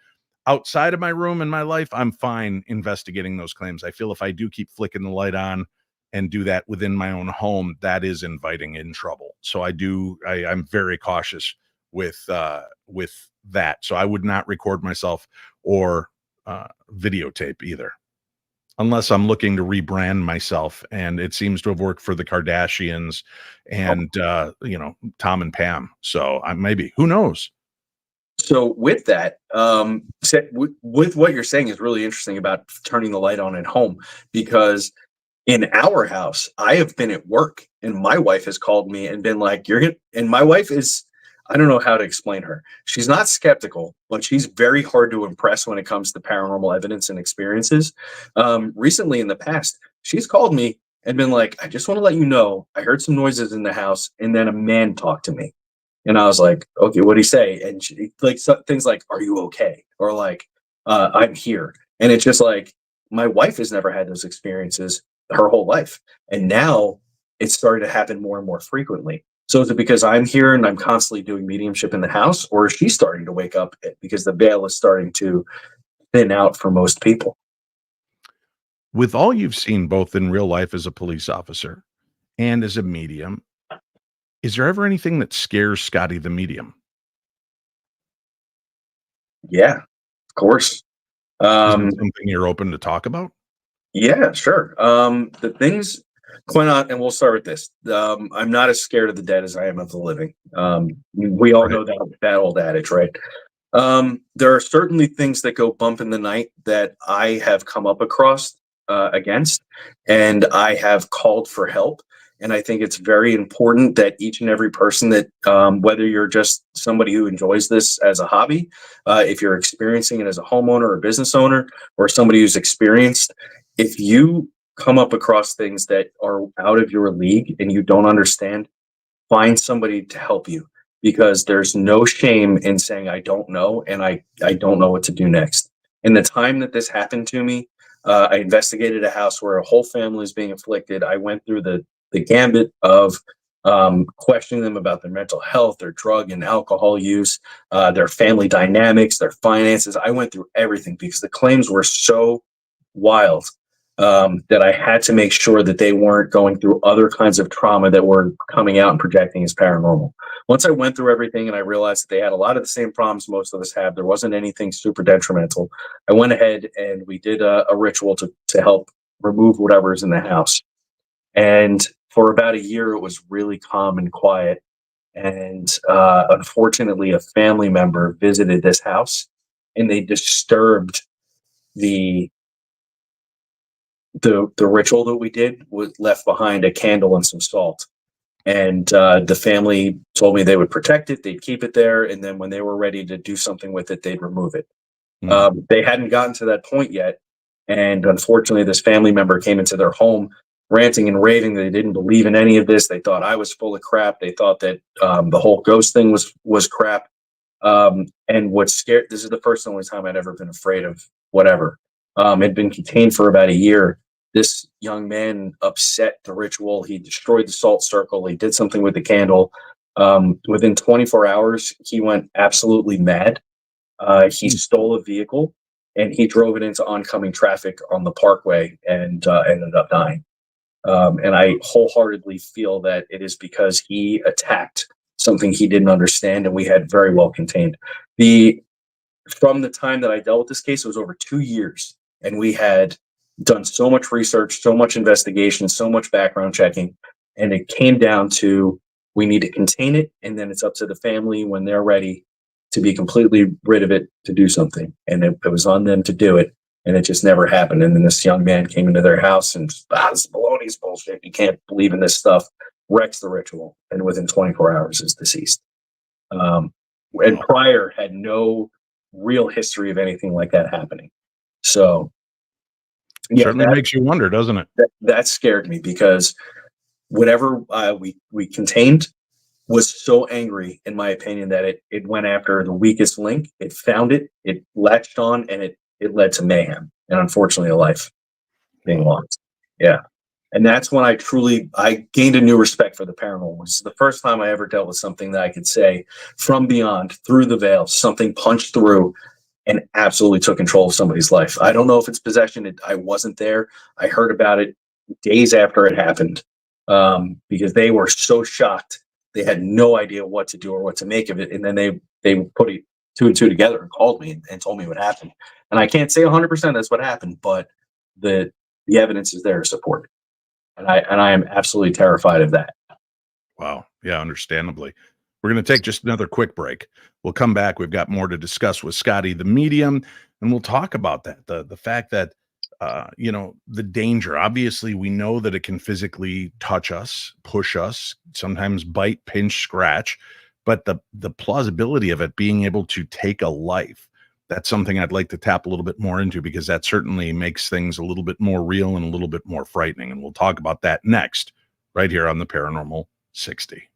outside of my room in my life, I'm fine investigating those claims. I feel if I do keep flicking the light on and do that within my own home, that is inviting in trouble. So I'm very cautious with that. So I would not record myself or videotape either, unless I'm looking to rebrand myself. And it seems to have worked for the Kardashians and Tom and Pam. So maybe, who knows? So with that, with what you're saying is really interesting about turning the light on at home, because in our house, I have been at work and my wife has called me and been like, and my wife is, I don't know how to explain her. She's not skeptical, but she's very hard to impress when it comes to paranormal evidence and experiences. Recently in the past, she's called me and been like, I just want to let you know, I heard some noises in the house and then a man talked to me. And I was like, okay, what'd he say? And she, like, things like, are you okay? Or like, I'm here. And it's just like, my wife has never had those experiences her whole life. And now it's starting to happen more and more frequently. So is it because I'm here and I'm constantly doing mediumship in the house, or is she starting to wake up because the veil is starting to thin out for most people? With all you've seen, both in real life as a police officer and as a medium, is there ever anything that scares Scotty the medium? Yeah, of course. Is Um, it something you're open to talk about? Yeah, sure. The things, quite on, and we'll start with this. I'm not as scared of the dead as I am of the living. We all Right. know that old adage, right? There are certainly things that go bump in the night that I have come up across against, and I have called for help. And I think it's very important that each and every person that, whether you're just somebody who enjoys this as a hobby, if you're experiencing it as a homeowner or business owner, or somebody who's experienced, if you come up across things that are out of your league and you don't understand, find somebody to help you, because there's no shame in saying, I don't know, and I don't know what to do next. In the time that this happened to me, I investigated a house where a whole family is being afflicted. I went through the gambit of questioning them about their mental health, their drug and alcohol use, their family dynamics, their finances. I went through everything because the claims were so wild. that I had to make sure that they weren't going through other kinds of trauma that were coming out and projecting as paranormal. Once I went through everything and I realized that they had a lot of the same problems most of us have, there wasn't anything super detrimental. I went ahead and we did a ritual to help remove whatever's in the house. And for about a year, it was really calm and quiet. And unfortunately, a family member visited this house and they disturbed the the ritual that we did. Was left behind a candle and some salt. And the family told me they would protect it, they'd keep it there, and then when they were ready to do something with it, they'd remove it. They hadn't gotten to that point yet, and unfortunately, this family member came into their home ranting and raving. They didn't believe in any of this. They thought I was full of crap. They thought that the whole ghost thing was crap. And what scared, this is the first and only time I'd ever been afraid of whatever. Had been contained for about a year. This young man upset the ritual. He destroyed the salt circle. He did something with the candle. Within 24 hours, he went absolutely mad. He stole a vehicle and he drove it into oncoming traffic on the parkway and ended up dying. And I wholeheartedly feel that it is because he attacked something he didn't understand, and we had very well contained. From the time that I dealt with this case, it was over 2 years, and we had done so much research, so much investigation, so much background checking, and it came down to we need to contain it, and then it's up to the family when they're ready to be completely rid of it to do something. And it was on them to do it, and it just never happened. And then this young man came into their house and this baloney's bullshit. You can't believe in this stuff. Wrecks the ritual, and within 24 hours is deceased. And prior had no real history of anything like that happening. So certainly makes you wonder, doesn't it? That scared me because whatever we contained was so angry, in my opinion, that it went after the weakest link. It found it, it latched on, and it led to mayhem and unfortunately a life being lost. Yeah. And that's when I gained a new respect for the paranormal. This is the first time I ever dealt with something that I could say from beyond, through the veil, something punched through and absolutely took control of somebody's life. I don't know if it's possession. I wasn't there. I heard about it days after it happened because they were so shocked. They had no idea what to do or what to make of it. And then they put two and two together and called me and told me what happened. And I can't say 100% that's what happened, but the evidence is there to support it. And I am absolutely terrified of that. Wow. Yeah, understandably. We're going to take just another quick break. We'll come back. We've got more to discuss with Scotty, the medium, and we'll talk about that. The fact that, the danger, obviously we know that it can physically touch us, push us, sometimes bite, pinch, scratch, but the plausibility of it being able to take a life, that's something I'd like to tap a little bit more into, because that certainly makes things a little bit more real and a little bit more frightening. And we'll talk about that next, right here on the Paranormal 60.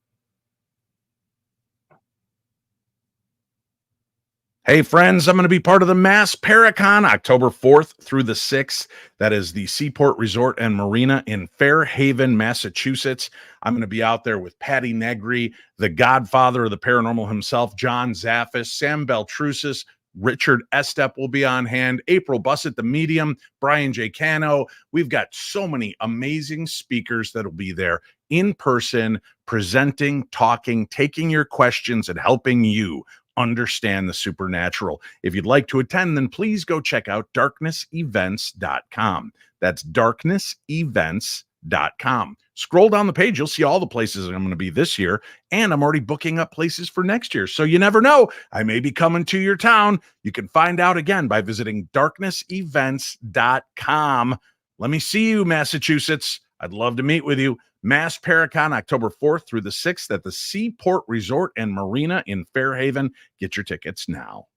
Hey friends, I'm going to be part of the Mass Paracon October 4th through the 6th. That is the Seaport Resort and Marina in Fairhaven, Massachusetts. I'm going to be out there with Patty Negri, the godfather of the paranormal himself, John Zaffis, Sam Beltrusis, Richard Estep will be on hand, April Bussett, the medium, Brian J. Cano. We've got so many amazing speakers that will be there in person, presenting, talking, taking your questions, and helping you understand the supernatural. If you'd like to attend, then please go check out darknessevents.com. That's darknessevents.com. Scroll down the page, you'll see all the places I'm going to be this year, and I'm already booking up places for next year. So you never know, I may be coming to your town. You can find out again by visiting darknessevents.com. Let me see you, Massachusetts. I'd love to meet with you. Mass Paracon, October 4th through the 6th at the Seaport Resort and Marina in Fairhaven. Get your tickets now.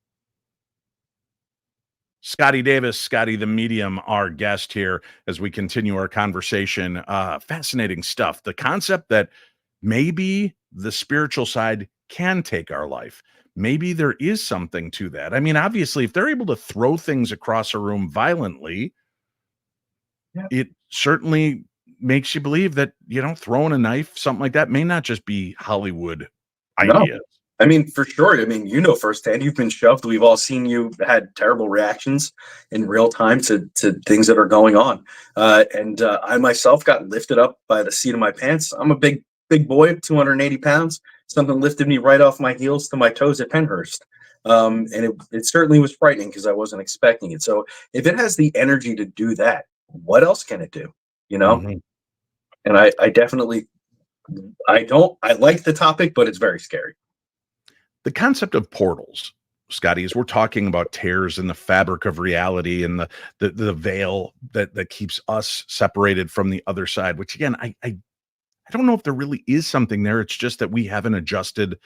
Scotty Davis, Scotty the medium, our guest here as we continue our conversation. Fascinating stuff. The concept that maybe the spiritual side can take our life. Maybe there is something to that. I mean, obviously, if they're able to throw things across a room violently, it certainly makes you believe that, throwing a knife, something like that, may not just be Hollywood ideas. I mean, for sure. I mean, firsthand, you've been shoved. We've all seen you had terrible reactions in real time to things that are going on. And I myself got lifted up by the seat of my pants. I'm a big boy, 280 pounds. Something lifted me right off my heels to my toes at Penhurst. And it certainly was frightening because I wasn't expecting it. So if it has the energy to do that, what else can it do? You know? Mhm. And I definitely, I like the topic, but it's very scary. The concept of portals, Scotty, as we're talking about tears in the fabric of reality and the veil that keeps us separated from the other side, which again, I don't know if there really is something there. It's just that we haven't adjusted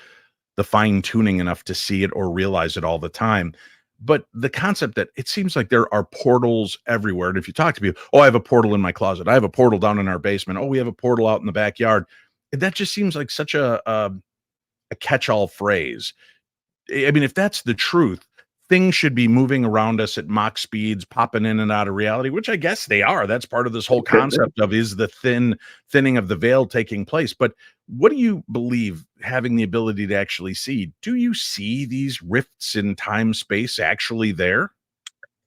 the fine tuning enough to see it or realize it all the time. But the concept that it seems like there are portals everywhere. And if you talk to people, oh, I have a portal in my closet. I have a portal down in our basement. Oh, we have a portal out in the backyard. That just seems like such a catch-all phrase. I mean, if that's the truth, things should be moving around us at Mach speeds, popping in and out of reality, which I guess they are. That's part of this whole concept of is the thinning of the veil taking place. But what do you believe having the ability to actually see? Do you see these rifts in time space actually there?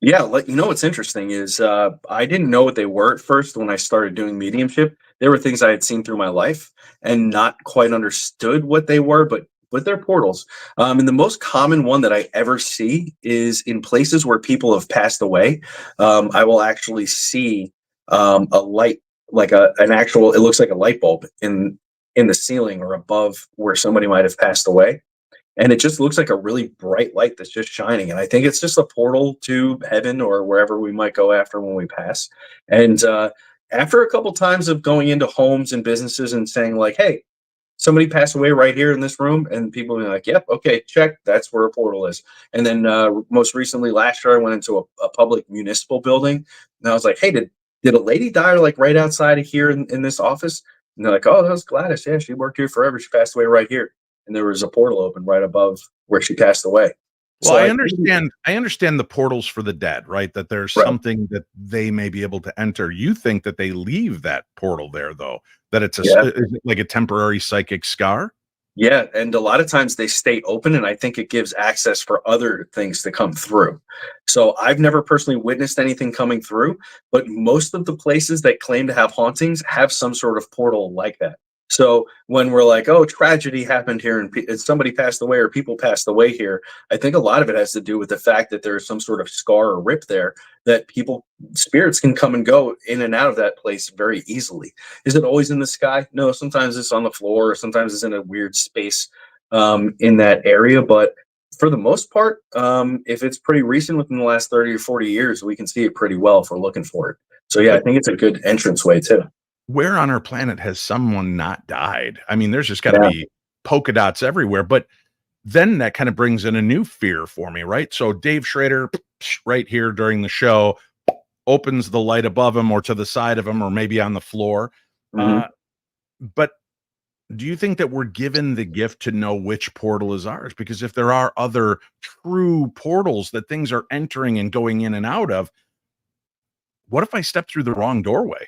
Yeah, what's interesting is I didn't know what they were at first when I started doing mediumship. There were things I had seen through my life and not quite understood what they were, but they're portals. And the most common one that I ever see is in places where people have passed away. I will actually see a light, like an actual. It looks like a light bulb in the ceiling or above where somebody might have passed away, and it just looks like a really bright light that's just shining. And I think it's just a portal to heaven or wherever we might go after when we pass. And after a couple times of going into homes and businesses and saying like, "Hey, somebody passed away right here in this room," and people be like, "Yep, okay, check. That's where a portal is." And then most recently, last year, I went into a public municipal building, and I was like, "Hey, did a lady die like right outside of here in this office?" And they're like, "Oh, that was Gladys. Yeah, she worked here forever. She passed away right here." And there was a portal open right above where she passed away. Well, So I I understand I understand the portals for the dead, right? That there's right. something that they may be able to enter. You think that they leave that portal there though, that it's Yeah. is it like a temporary psychic scar? Yeah, and a lot of times they stay open, and I think it gives access for other things to come through. So I've never personally witnessed anything coming through, but most of the places that claim to have hauntings have some sort of portal like that. So when we're like, "Oh, tragedy happened here, and somebody passed away, or people passed away here," I think a lot of it has to do with the fact that there's some sort of scar or rip there that people spirits can come and go in and out of that place very easily. Is it always in the sky? No, sometimes it's on the floor, or sometimes it's in a weird space in that area. But for the most part, if it's pretty recent within the last 30 or 40 years, we can see it pretty well if we're looking for it. So yeah, I But think it's a good entrance way too. where on our planet has someone not died? I mean, there's just got to Yeah. be polka dots everywhere. But then that kind of brings in a new fear for me, right? So Dave Schrader, right here during the show, opens the light above him or to the side of him or maybe on the floor. Mhm. Uh, but do you think that we're given the gift to know which portal is ours? Because if there are other true portals that things are entering and going in and out of, what if I step through the wrong doorway?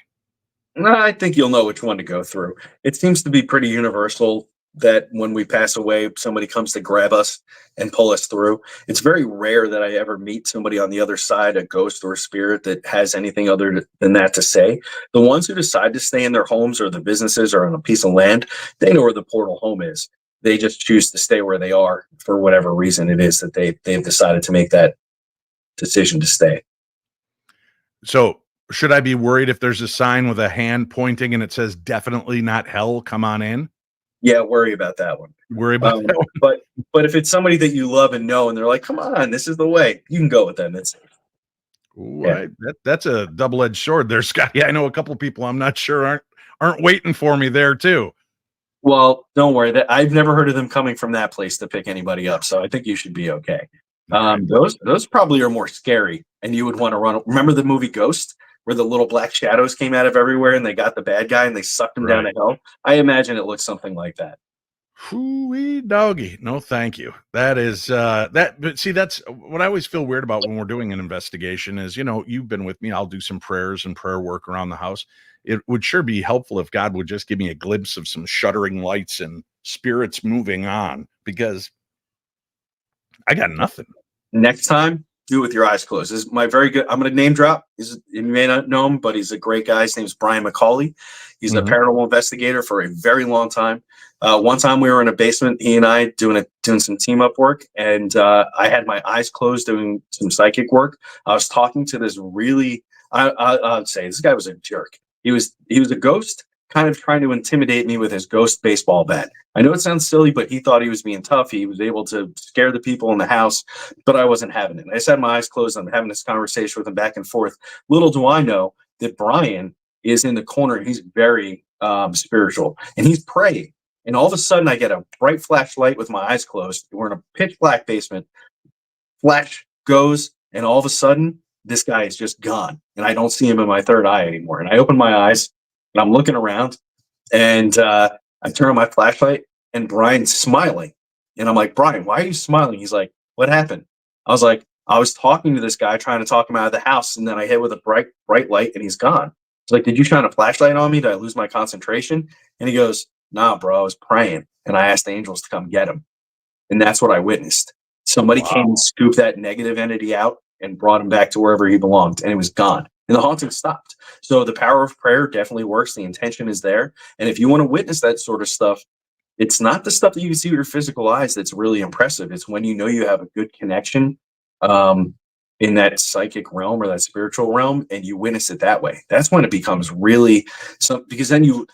No, I think you'll know which one to go through. It seems to be pretty universal that when we pass away, somebody comes to grab us and pull us through. It's very rare that I ever meet somebody on the other side, a ghost or a spirit that has anything other than that to say. The ones who decide to stay in their homes or the businesses or on a piece of land, they know where the portal home is. They just choose to stay where they are for whatever reason it is that they've decided to make that decision to stay. So, should I be worried if there's a sign with a hand pointing and it says definitely not hell, come on in? Yeah, worry about that one. Worry about that one? But if it's somebody that you love and know, and they're like, "Come on, this is the way," you can go with them. It's Ooh, yeah. that's a double-edged sword there, Scotty. I know a couple people I'm not sure aren't waiting for me there too. Well, don't worry. That I've never heard of them coming from that place to pick anybody up, so I think you should be okay. All right. Those probably are more scary, and you would want to run. Remember the movie Ghost, where the little black shadows came out of everywhere, and they got the bad guy and they sucked him down Right. to hell. I imagine it looks something like that. Hoo-wee doggy. No, thank you. That is but see, that's what I always feel weird about when we're doing an investigation is, you've been with me. I'll do some prayers and prayer work around the house. It would sure be helpful if God would just give me a glimpse of some shuddering lights and spirits moving on because I got nothing. Next time, do it with your eyes closed. This is my very good. I'm going to name drop. You may not know him, but he's a great guy. His name's Brian McCauley. He's a paranormal investigator for a very long time. One time we were in a basement, he and I doing some team up work, and I had my eyes closed doing some psychic work. I was talking to this really, I'd say this guy was a jerk. He was a ghost, kind of trying to intimidate me with his ghost baseball bat. I know it sounds silly, but he thought he was being tough. He was able to scare the people in the house, but I wasn't having it. I just had my eyes closed. I'm having this conversation with him back and forth. Little do I know that Brian is in the corner. And he's very spiritual, and he's praying. And all of a sudden, I get a bright flashlight with my eyes closed. We're in a pitch black basement. Flash goes, and all of a sudden, this guy is just gone, and I don't see him in my third eye anymore. And I open my eyes, and I'm looking around, and I turn on my flashlight, and Brian's smiling. And I'm like, Brian, why are you smiling? He's like, what happened? I was like, I was talking to this guy, trying to talk him out of the house, and then I hit with a bright light, and he's gone. He's like, did you shine a flashlight on me? Did I lose my concentration? And he goes, nah, bro, I was praying, and I asked the angels to come get him. And that's what I witnessed. Somebody came and scooped that negative entity out and brought him back to wherever he belonged, and it was gone. And the haunting stopped. So the power of prayer definitely works. The intention is there. And if you want to witness that sort of stuff, it's not the stuff that you can see with your physical eyes that's really impressive. It's when you know you have a good connection in that psychic realm or that spiritual realm, and you witness it that way. That's when it becomes really something, because then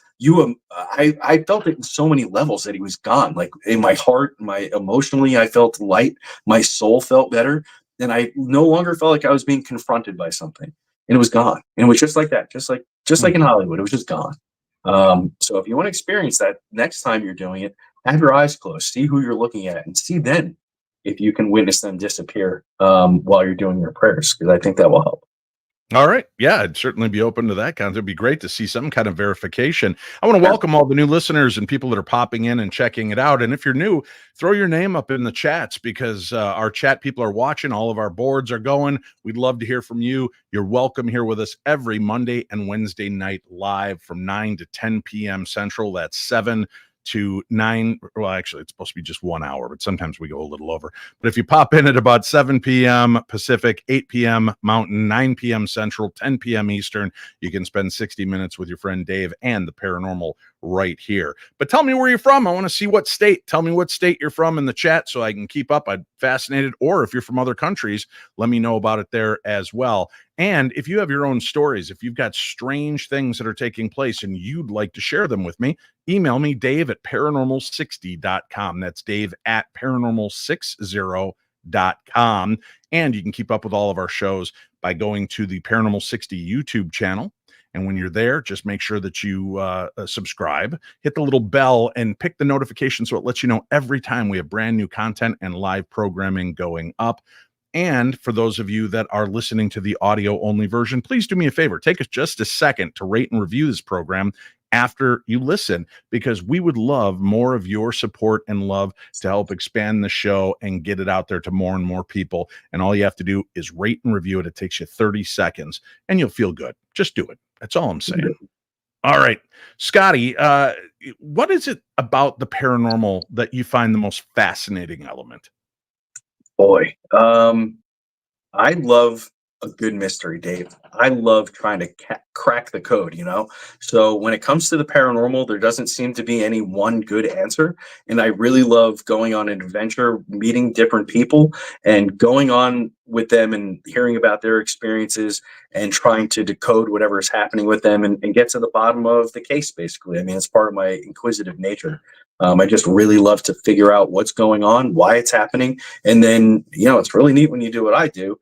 I felt it in so many levels that he was gone. Like in my heart, emotionally, I felt light. My soul felt better. And I no longer felt like I was being confronted by something. And it was gone. And it was just like that, just like in Hollywood, it was just gone. So if you want to experience that next time you're doing it, have your eyes closed, see who you're looking at, and see then if you can witness them disappear while you're doing your prayers, because I think that will help. All right. Yeah, I'd certainly be open to that concept. It'd be great to see some kind of verification. I want to welcome all the new listeners and people that are popping in and checking it out. And if you're new, throw your name up in the chats, because our chat people are watching. All of our boards are going. We'd love to hear from you. You're welcome here with us every Monday and Wednesday night live from 9 to 10 p.m. Central. That's 7 to 9. Well, actually, it's supposed to be just 1 hour, but sometimes we go a little over. But if you pop in at about 7 p.m. Pacific, 8 p.m. Mountain, 9 p.m. Central, 10 p.m. Eastern, you can spend 60 minutes with your friend Dave and the paranormal right here. But tell me where you're from. I want to see what state. Tell me what state you're from in the chat so I can keep up. I'm fascinated. Or if you're from other countries, let me know about it there as well. And if you have your own stories, if you've got strange things that are taking place and you'd like to share them with me, email me, Dave at paranormal60.com. That's Dave at paranormal60.com. And you can keep up with all of our shows by going to the Paranormal 60 YouTube channel. And when you're there, just make sure that you subscribe, hit the little bell, and pick the notification so it lets you know every time we have brand new content and live programming going up. And for those of you that are listening to the audio only version, please do me a favor. Take us just a second to rate and review this program after you listen, because we would love more of your support and love to help expand the show and get it out there to more and more people. And all you have to do is rate and review it. It takes you 30 seconds and you'll feel good. Just do it. That's all I'm saying. All right, Scotty, what is it about the paranormal that you find the most fascinating element? Boy, I love a good mystery, Dave. I love trying to crack the code, you know? So when it comes to the paranormal, there doesn't seem to be any one good answer. And I really love going on an adventure, meeting different people and going on with them and hearing about their experiences and trying to decode whatever is happening with them and get to the bottom of the case, basically. I mean, it's part of my inquisitive nature. I just really love to figure out what's going on, why it's happening. And then, you know, it's really neat when you do what I do.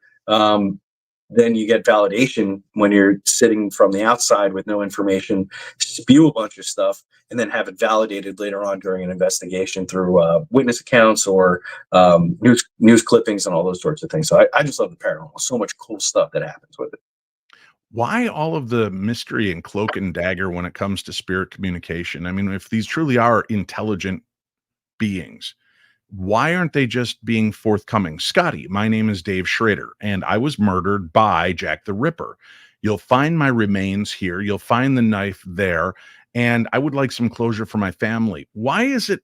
Then you get validation when you're sitting from the outside with no information, spew a bunch of stuff, and then have it validated later on during an investigation through witness accounts or news clippings and all those sorts of things. So I just love the paranormal. So much cool stuff that happens with it. Why all of the mystery and cloak and dagger when it comes to spirit communication? I mean, if these truly are intelligent beings, why aren't they just being forthcoming? Scotty, my name is Dave Schrader, and I was murdered by Jack the Ripper. You'll find my remains here. You'll find the knife there, and I would like some closure for my family. Why is it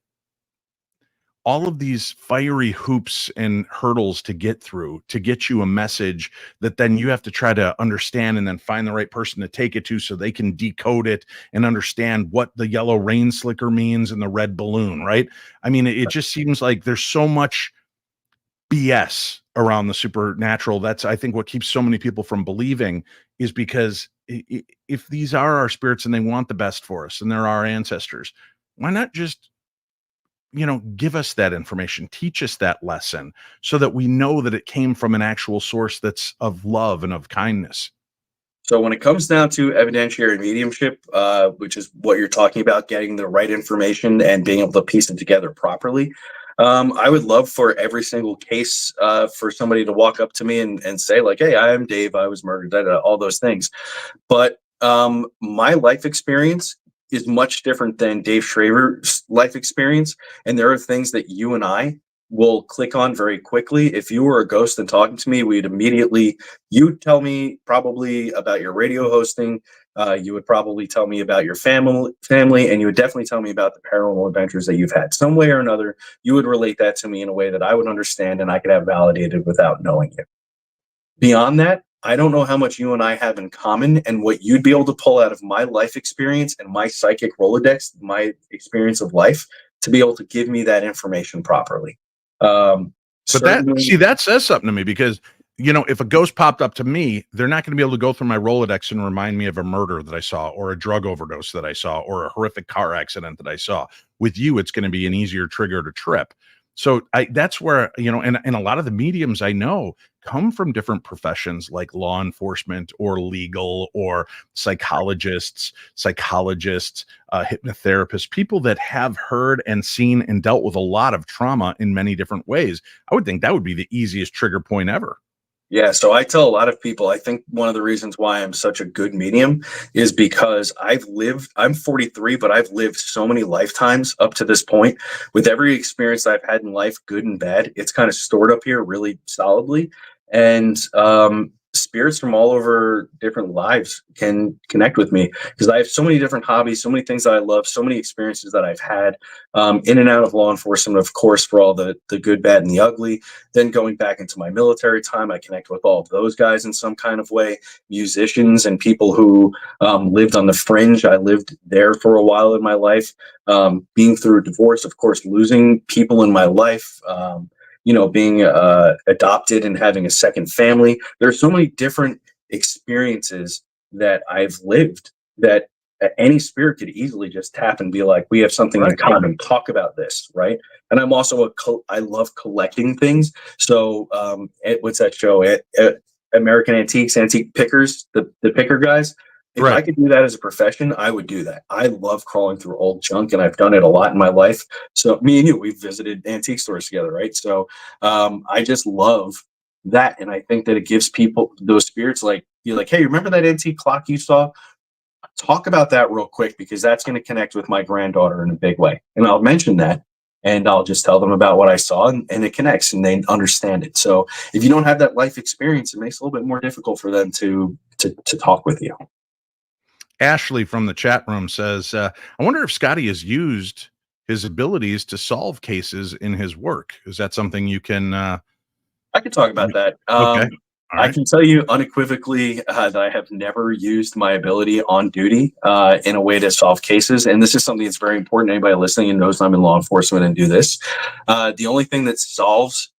all of these fiery hoops and hurdles to get through to get you a message that then you have to try to understand and then find the right person to take it to so they can decode it and understand what the yellow rain slicker means and the red balloon, right? I mean, it just seems like there's so much BS around the supernatural. That's, I think, what keeps so many people from believing, is because if these are our spirits and they want the best for us and they're our ancestors, why not just, give us that information, teach us that lesson so that we know that it came from an actual source that's of love and of kindness. So when it comes down to evidentiary mediumship, which is what you're talking about, getting the right information and being able to piece it together properly, I would love for every single case for somebody to walk up to me and say, like, hey, I'm Dave, I was murdered, all those things. But my life experience is much different than Dave Schrader's life experience. And there are things that you and I will click on very quickly. If you were a ghost and talking to me, you'd tell me probably about your radio hosting. You would probably tell me about your family, and you would definitely tell me about the paranormal adventures that you've had. Some way or another, you would relate that to me in a way that I would understand and I could have validated without knowing you. Beyond that, I don't know how much you and I have in common and what you'd be able to pull out of my life experience and my psychic Rolodex, my experience of life, to be able to give me that information properly. But that says something to me, because if a ghost popped up to me, they're not going to be able to go through my Rolodex and remind me of a murder that I saw, or a drug overdose that I saw, or a horrific car accident that I saw. With you, it's going to be an easier trigger to trip. So that's where, and a lot of the mediums I know come from different professions like law enforcement or legal or psychologists, hypnotherapists, people that have heard and seen and dealt with a lot of trauma in many different ways. I would think that would be the easiest trigger point ever. Yeah, so I tell a lot of people, I think one of the reasons why I'm such a good medium is because I'm 43, but I've lived so many lifetimes up to this point. With every experience I've had in life, good and bad, it's kind of stored up here really solidly. And spirits from all over different lives can connect with me because I have so many different hobbies, so many things that I love, so many experiences that I've had in and out of law enforcement, of course, for all the good, bad, and the ugly. Then going back into my military time, I connect with all of those guys in some kind of way, musicians and people who lived on the fringe. I lived there for a while in my life, being through a divorce, of course, losing people in my life, being adopted and having a second family. There's so many different experiences that I've lived that any spirit could easily just tap and be like, we have something in common, talk about this, right? And I'm also I love collecting things. So what's that show? American Antiques, Antique Pickers, the picker guys. If I could do that as a profession, I would do that. I love crawling through old junk, and I've done it a lot in my life. So me and you, we've visited antique stores together, right? So I just love that. And I think that it gives people, those spirits, like, you're like, hey, remember that antique clock you saw? Talk about that real quick, because that's going to connect with my granddaughter in a big way. And I'll mention that, and I'll just tell them about what I saw, and it connects and they understand it. So if you don't have that life experience, it makes it a little bit more difficult for them to talk with you. Ashley from the chat room says, I wonder if Scotty has used his abilities to solve cases in his work. Is that something you can... I can talk about that. Okay. I can tell you unequivocally that I have never used my ability on duty in a way to solve cases. And this is something that's very important. Anybody listening and knows I'm in law enforcement and do this. The only thing that solves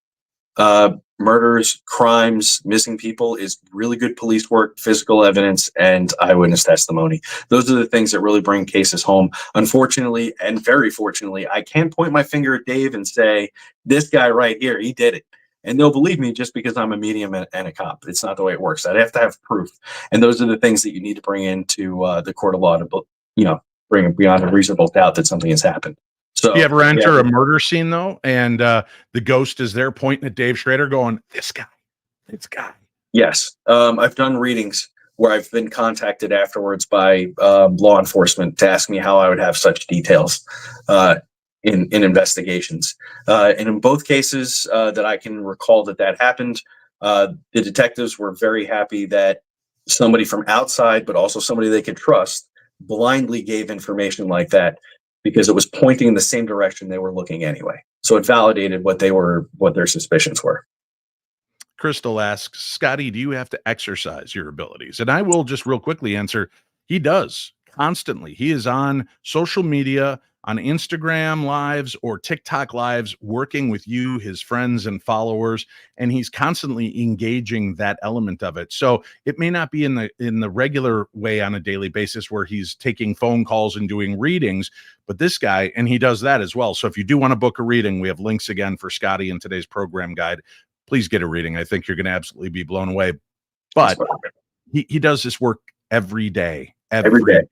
murders, crimes, missing people is really good police work, physical evidence, and eyewitness testimony. Those are the things that really bring cases home. Unfortunately, and very fortunately, I can't point my finger at Dave and say, this guy right here, he did it. And they'll believe me just because I'm a medium and a cop. It's not the way it works. I'd have to have proof. And those are the things that you need to bring into the court of law to, bring it beyond a reasonable doubt that something has happened. So, you ever enter a murder scene though, and the ghost is there pointing at Dave Schrader going, this guy. Yes. I've done readings where I've been contacted afterwards by law enforcement to ask me how I would have such details in investigations. And in both cases that I can recall that happened, the detectives were very happy that somebody from outside, but also somebody they could trust, blindly gave information like that because it was pointing in the same direction they were looking anyway. So it validated what their suspicions were. Crystal asks, Scotty, do you have to exercise your abilities? And I will just real quickly answer, he does constantly. He is on social media, on Instagram lives or TikTok lives, working with you, his friends and followers, and he's constantly engaging that element of it. So it may not be in the regular way on a daily basis where he's taking phone calls and doing readings, but this guy, and he does that as well. So if you do want to book a reading, we have links again for Scotty in today's program guide. Please get a reading. I think you're going to absolutely be blown away. But he does this work every day. Every day.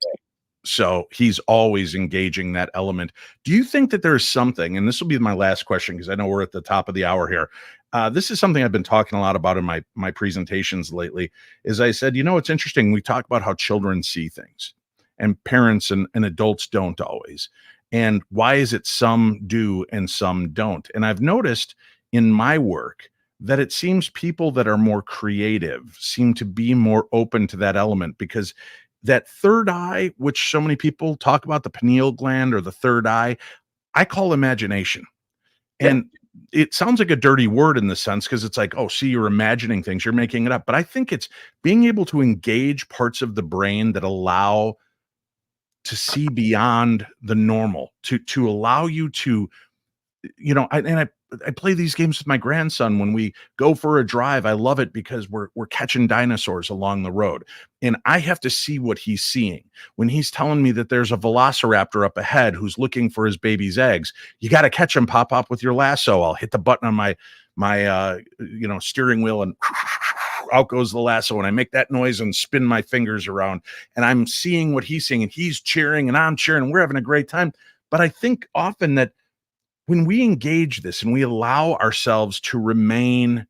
So he's always engaging that element. Do you think that there's something, and this will be my last question because I know we're at the top of the hour here. This is something I've been talking a lot about in my presentations lately, is I said, it's interesting. We talk about how children see things and parents and adults don't always. And why is it some do and some don't? And I've noticed in my work that it seems people that are more creative seem to be more open to that element, because that third eye, which so many people talk about, the pineal gland or the third eye, I call imagination. And it sounds like a dirty word in the sense, because it's like, oh, see, you're imagining things, you're making it up. But I think it's being able to engage parts of the brain that allow to see beyond the normal, to allow you to, I play these games with my grandson when we go for a drive. I love it because we're catching dinosaurs along the road, and I have to see what he's seeing. When he's telling me that there's a velociraptor up ahead who's looking for his baby's eggs, you got to catch him, pop up with your lasso. I'll hit the button on my steering wheel, and out goes the lasso, and I make that noise and spin my fingers around, and I'm seeing what he's seeing, and he's cheering and I'm cheering, and we're having a great time. But I think often that when we engage this and we allow ourselves to remain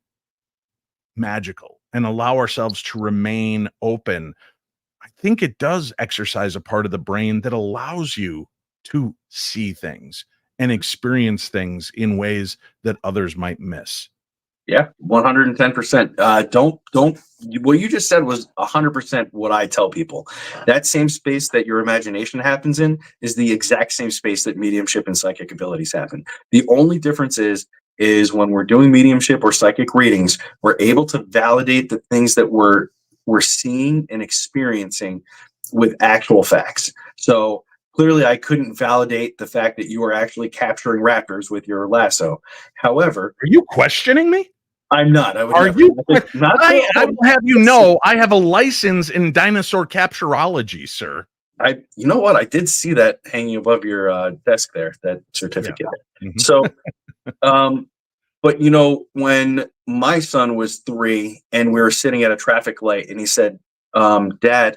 magical and allow ourselves to remain open, I think it does exercise a part of the brain that allows you to see things and experience things in ways that others might miss. Yeah, 110%. Don't what you just said was 100% what I tell people. That same space that your imagination happens in is the exact same space that mediumship and psychic abilities happen. The only difference is when we're doing mediumship or psychic readings, we're able to validate the things that we're seeing and experiencing with actual facts. So clearly I couldn't validate the fact that you were actually capturing raptors with your lasso. However, are you questioning me? I'm not. I would Are never. you? I will have you know, I have a license in dinosaur capturology, sir. You know what? I did see that hanging above your desk there, that certificate. Yeah. Mm-hmm. So, but when my son was 3 and we were sitting at a traffic light, and he said, "Dad,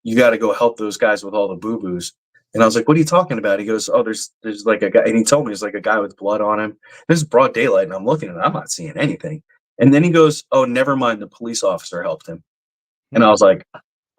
you got to go help those guys with all the boo-boos." And I was like, "What are you talking about?" He goes, "Oh, there's like a guy," and he told me there's like a guy with blood on him. This is broad daylight, and I'm looking at it, I'm not seeing anything. And then he goes, "Oh, never mind. The police officer helped him." And I was like,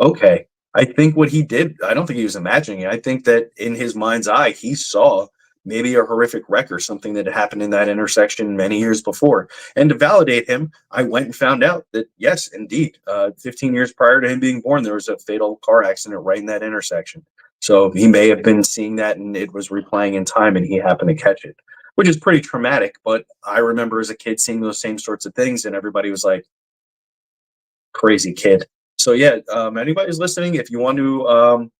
"Okay." I think what he did, I don't think he was imagining it. I think that in his mind's eye, he saw maybe a horrific wreck or something that had happened in that intersection many years before. And to validate him, I went and found out that, yes, indeed, 15 years prior to him being born, there was a fatal car accident right in that intersection. So he may have been seeing that, and it was replaying in time, and he happened to catch it, which is pretty traumatic. But I remember as a kid seeing those same sorts of things, and everybody was like, "Crazy kid." So yeah, anybody's listening, if you want to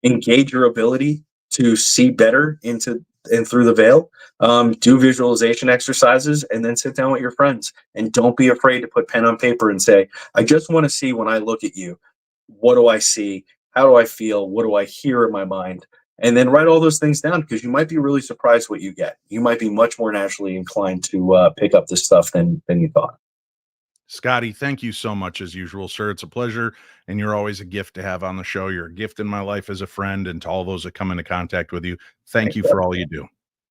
engage your ability to see better into and through the veil, do visualization exercises, and then sit down with your friends. And don't be afraid to put pen on paper and say, "I just want to see, when I look at you, what do I see? How do I feel? What do I hear in my mind?" And then write all those things down, because you might be really surprised what you get. You might be much more naturally inclined to pick up this stuff than you thought. Scotty, thank you so much as usual, sir. It's a pleasure, and you're always a gift to have on the show. You're a gift in my life as a friend, and to all those that come into contact with you. Thank you for all you do.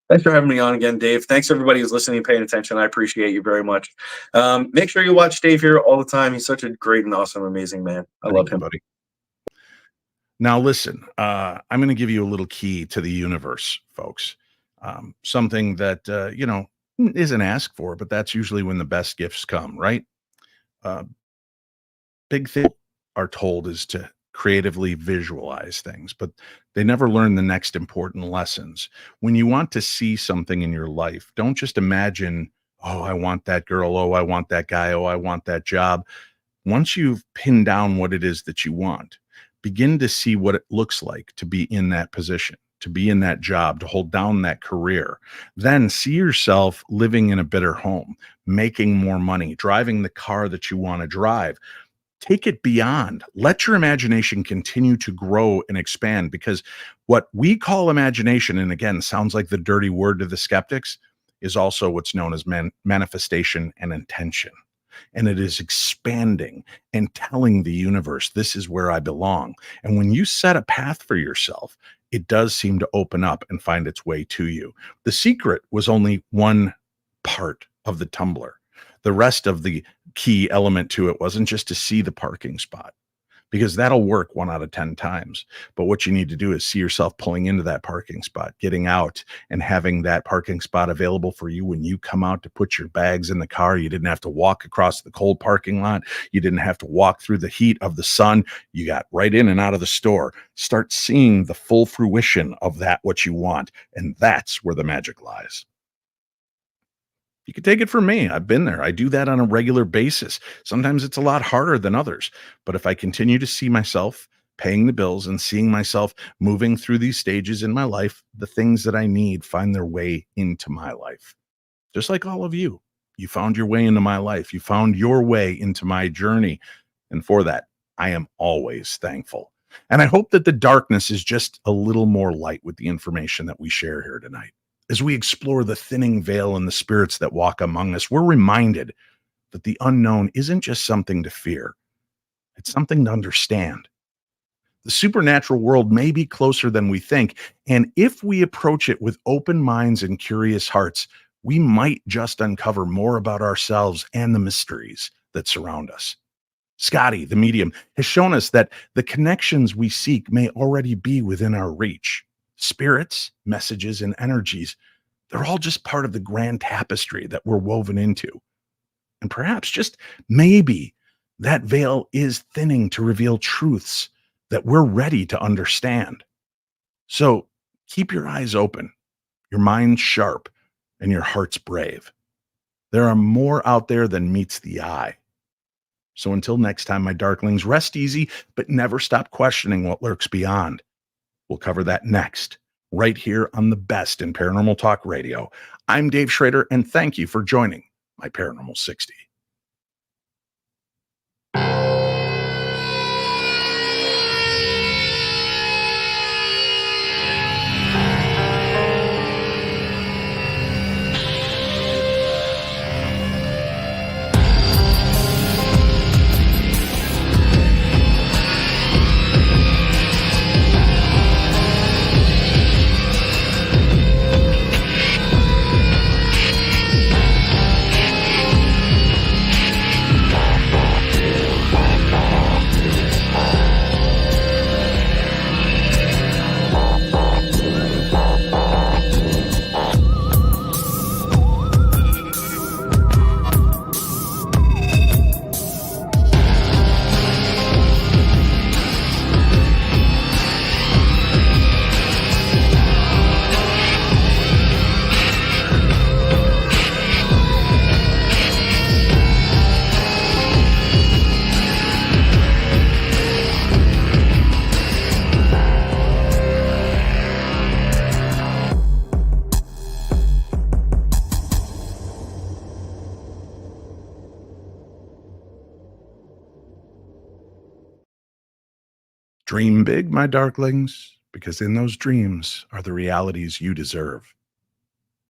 Thanks for having me on again, Dave. Thanks everybody who's listening and paying attention. I appreciate you very much. Make sure you watch Dave here all the time. He's such a great and awesome, amazing man. I love him. Buddy. Now, listen, I'm going to give you a little key to the universe, folks. Something that, isn't asked for, but that's usually when the best gifts come, right? Big thing are told is to creatively visualize things, but they never learn the next important lessons. When you want to see something in your life, don't just imagine, oh, I want that girl. Oh, I want that guy. Oh, I want that job. Once you've pinned down what it is that you want, begin to see what it looks like to be in that position, to be in that job, to hold down that career. Then see yourself living in a better home, making more money, driving the car that you want to drive. Take it beyond. Let your imagination continue to grow and expand, because what we call imagination, and again, sounds like the dirty word to the skeptics, is also what's known as manifestation and intention. And it is expanding and telling the universe, this is where I belong. And when you set a path for yourself, it does seem to open up and find its way to you. The secret was only one part of the tumbler. The rest of the key element to it wasn't just to see the parking spot, because that'll work 1 out of 10 times. But what you need to do is see yourself pulling into that parking spot, getting out and having that parking spot available for you when you come out to put your bags in the car. You didn't have to walk across the cold parking lot. You didn't have to walk through the heat of the sun. You got right in and out of the store. Start seeing the full fruition of that, what you want. And that's where the magic lies. You can take it from me. I've been there. I do that on a regular basis. Sometimes it's a lot harder than others. But if I continue to see myself paying the bills and seeing myself moving through these stages in my life, the things that I need find their way into my life. Just like all of you. You found your way into my life. You found your way into my journey. And for that, I am always thankful. And I hope that the darkness is just a little more light with the information that we share here tonight. As we explore the thinning veil and the spirits that walk among us, we're reminded that the unknown isn't just something to fear. It's something to understand. The supernatural world may be closer than we think, and if we approach it with open minds and curious hearts, we might just uncover more about ourselves and the mysteries that surround us. Scotty, the medium, has shown us that the connections we seek may already be within our reach. Spirits, messages, and energies, they're all just part of the grand tapestry that we're woven into. And perhaps, just maybe, that veil is thinning to reveal truths that we're ready to understand. So keep your eyes open, your mind sharp, and your hearts brave. There are more out there than meets the eye. So until next time, my darklings, rest easy, but never stop questioning what lurks beyond. We'll cover that next, right here on the best in Paranormal Talk Radio. I'm Dave Schrader, and thank you for joining my Paranormal 60. Dream big, my darklings, because in those dreams are the realities you deserve.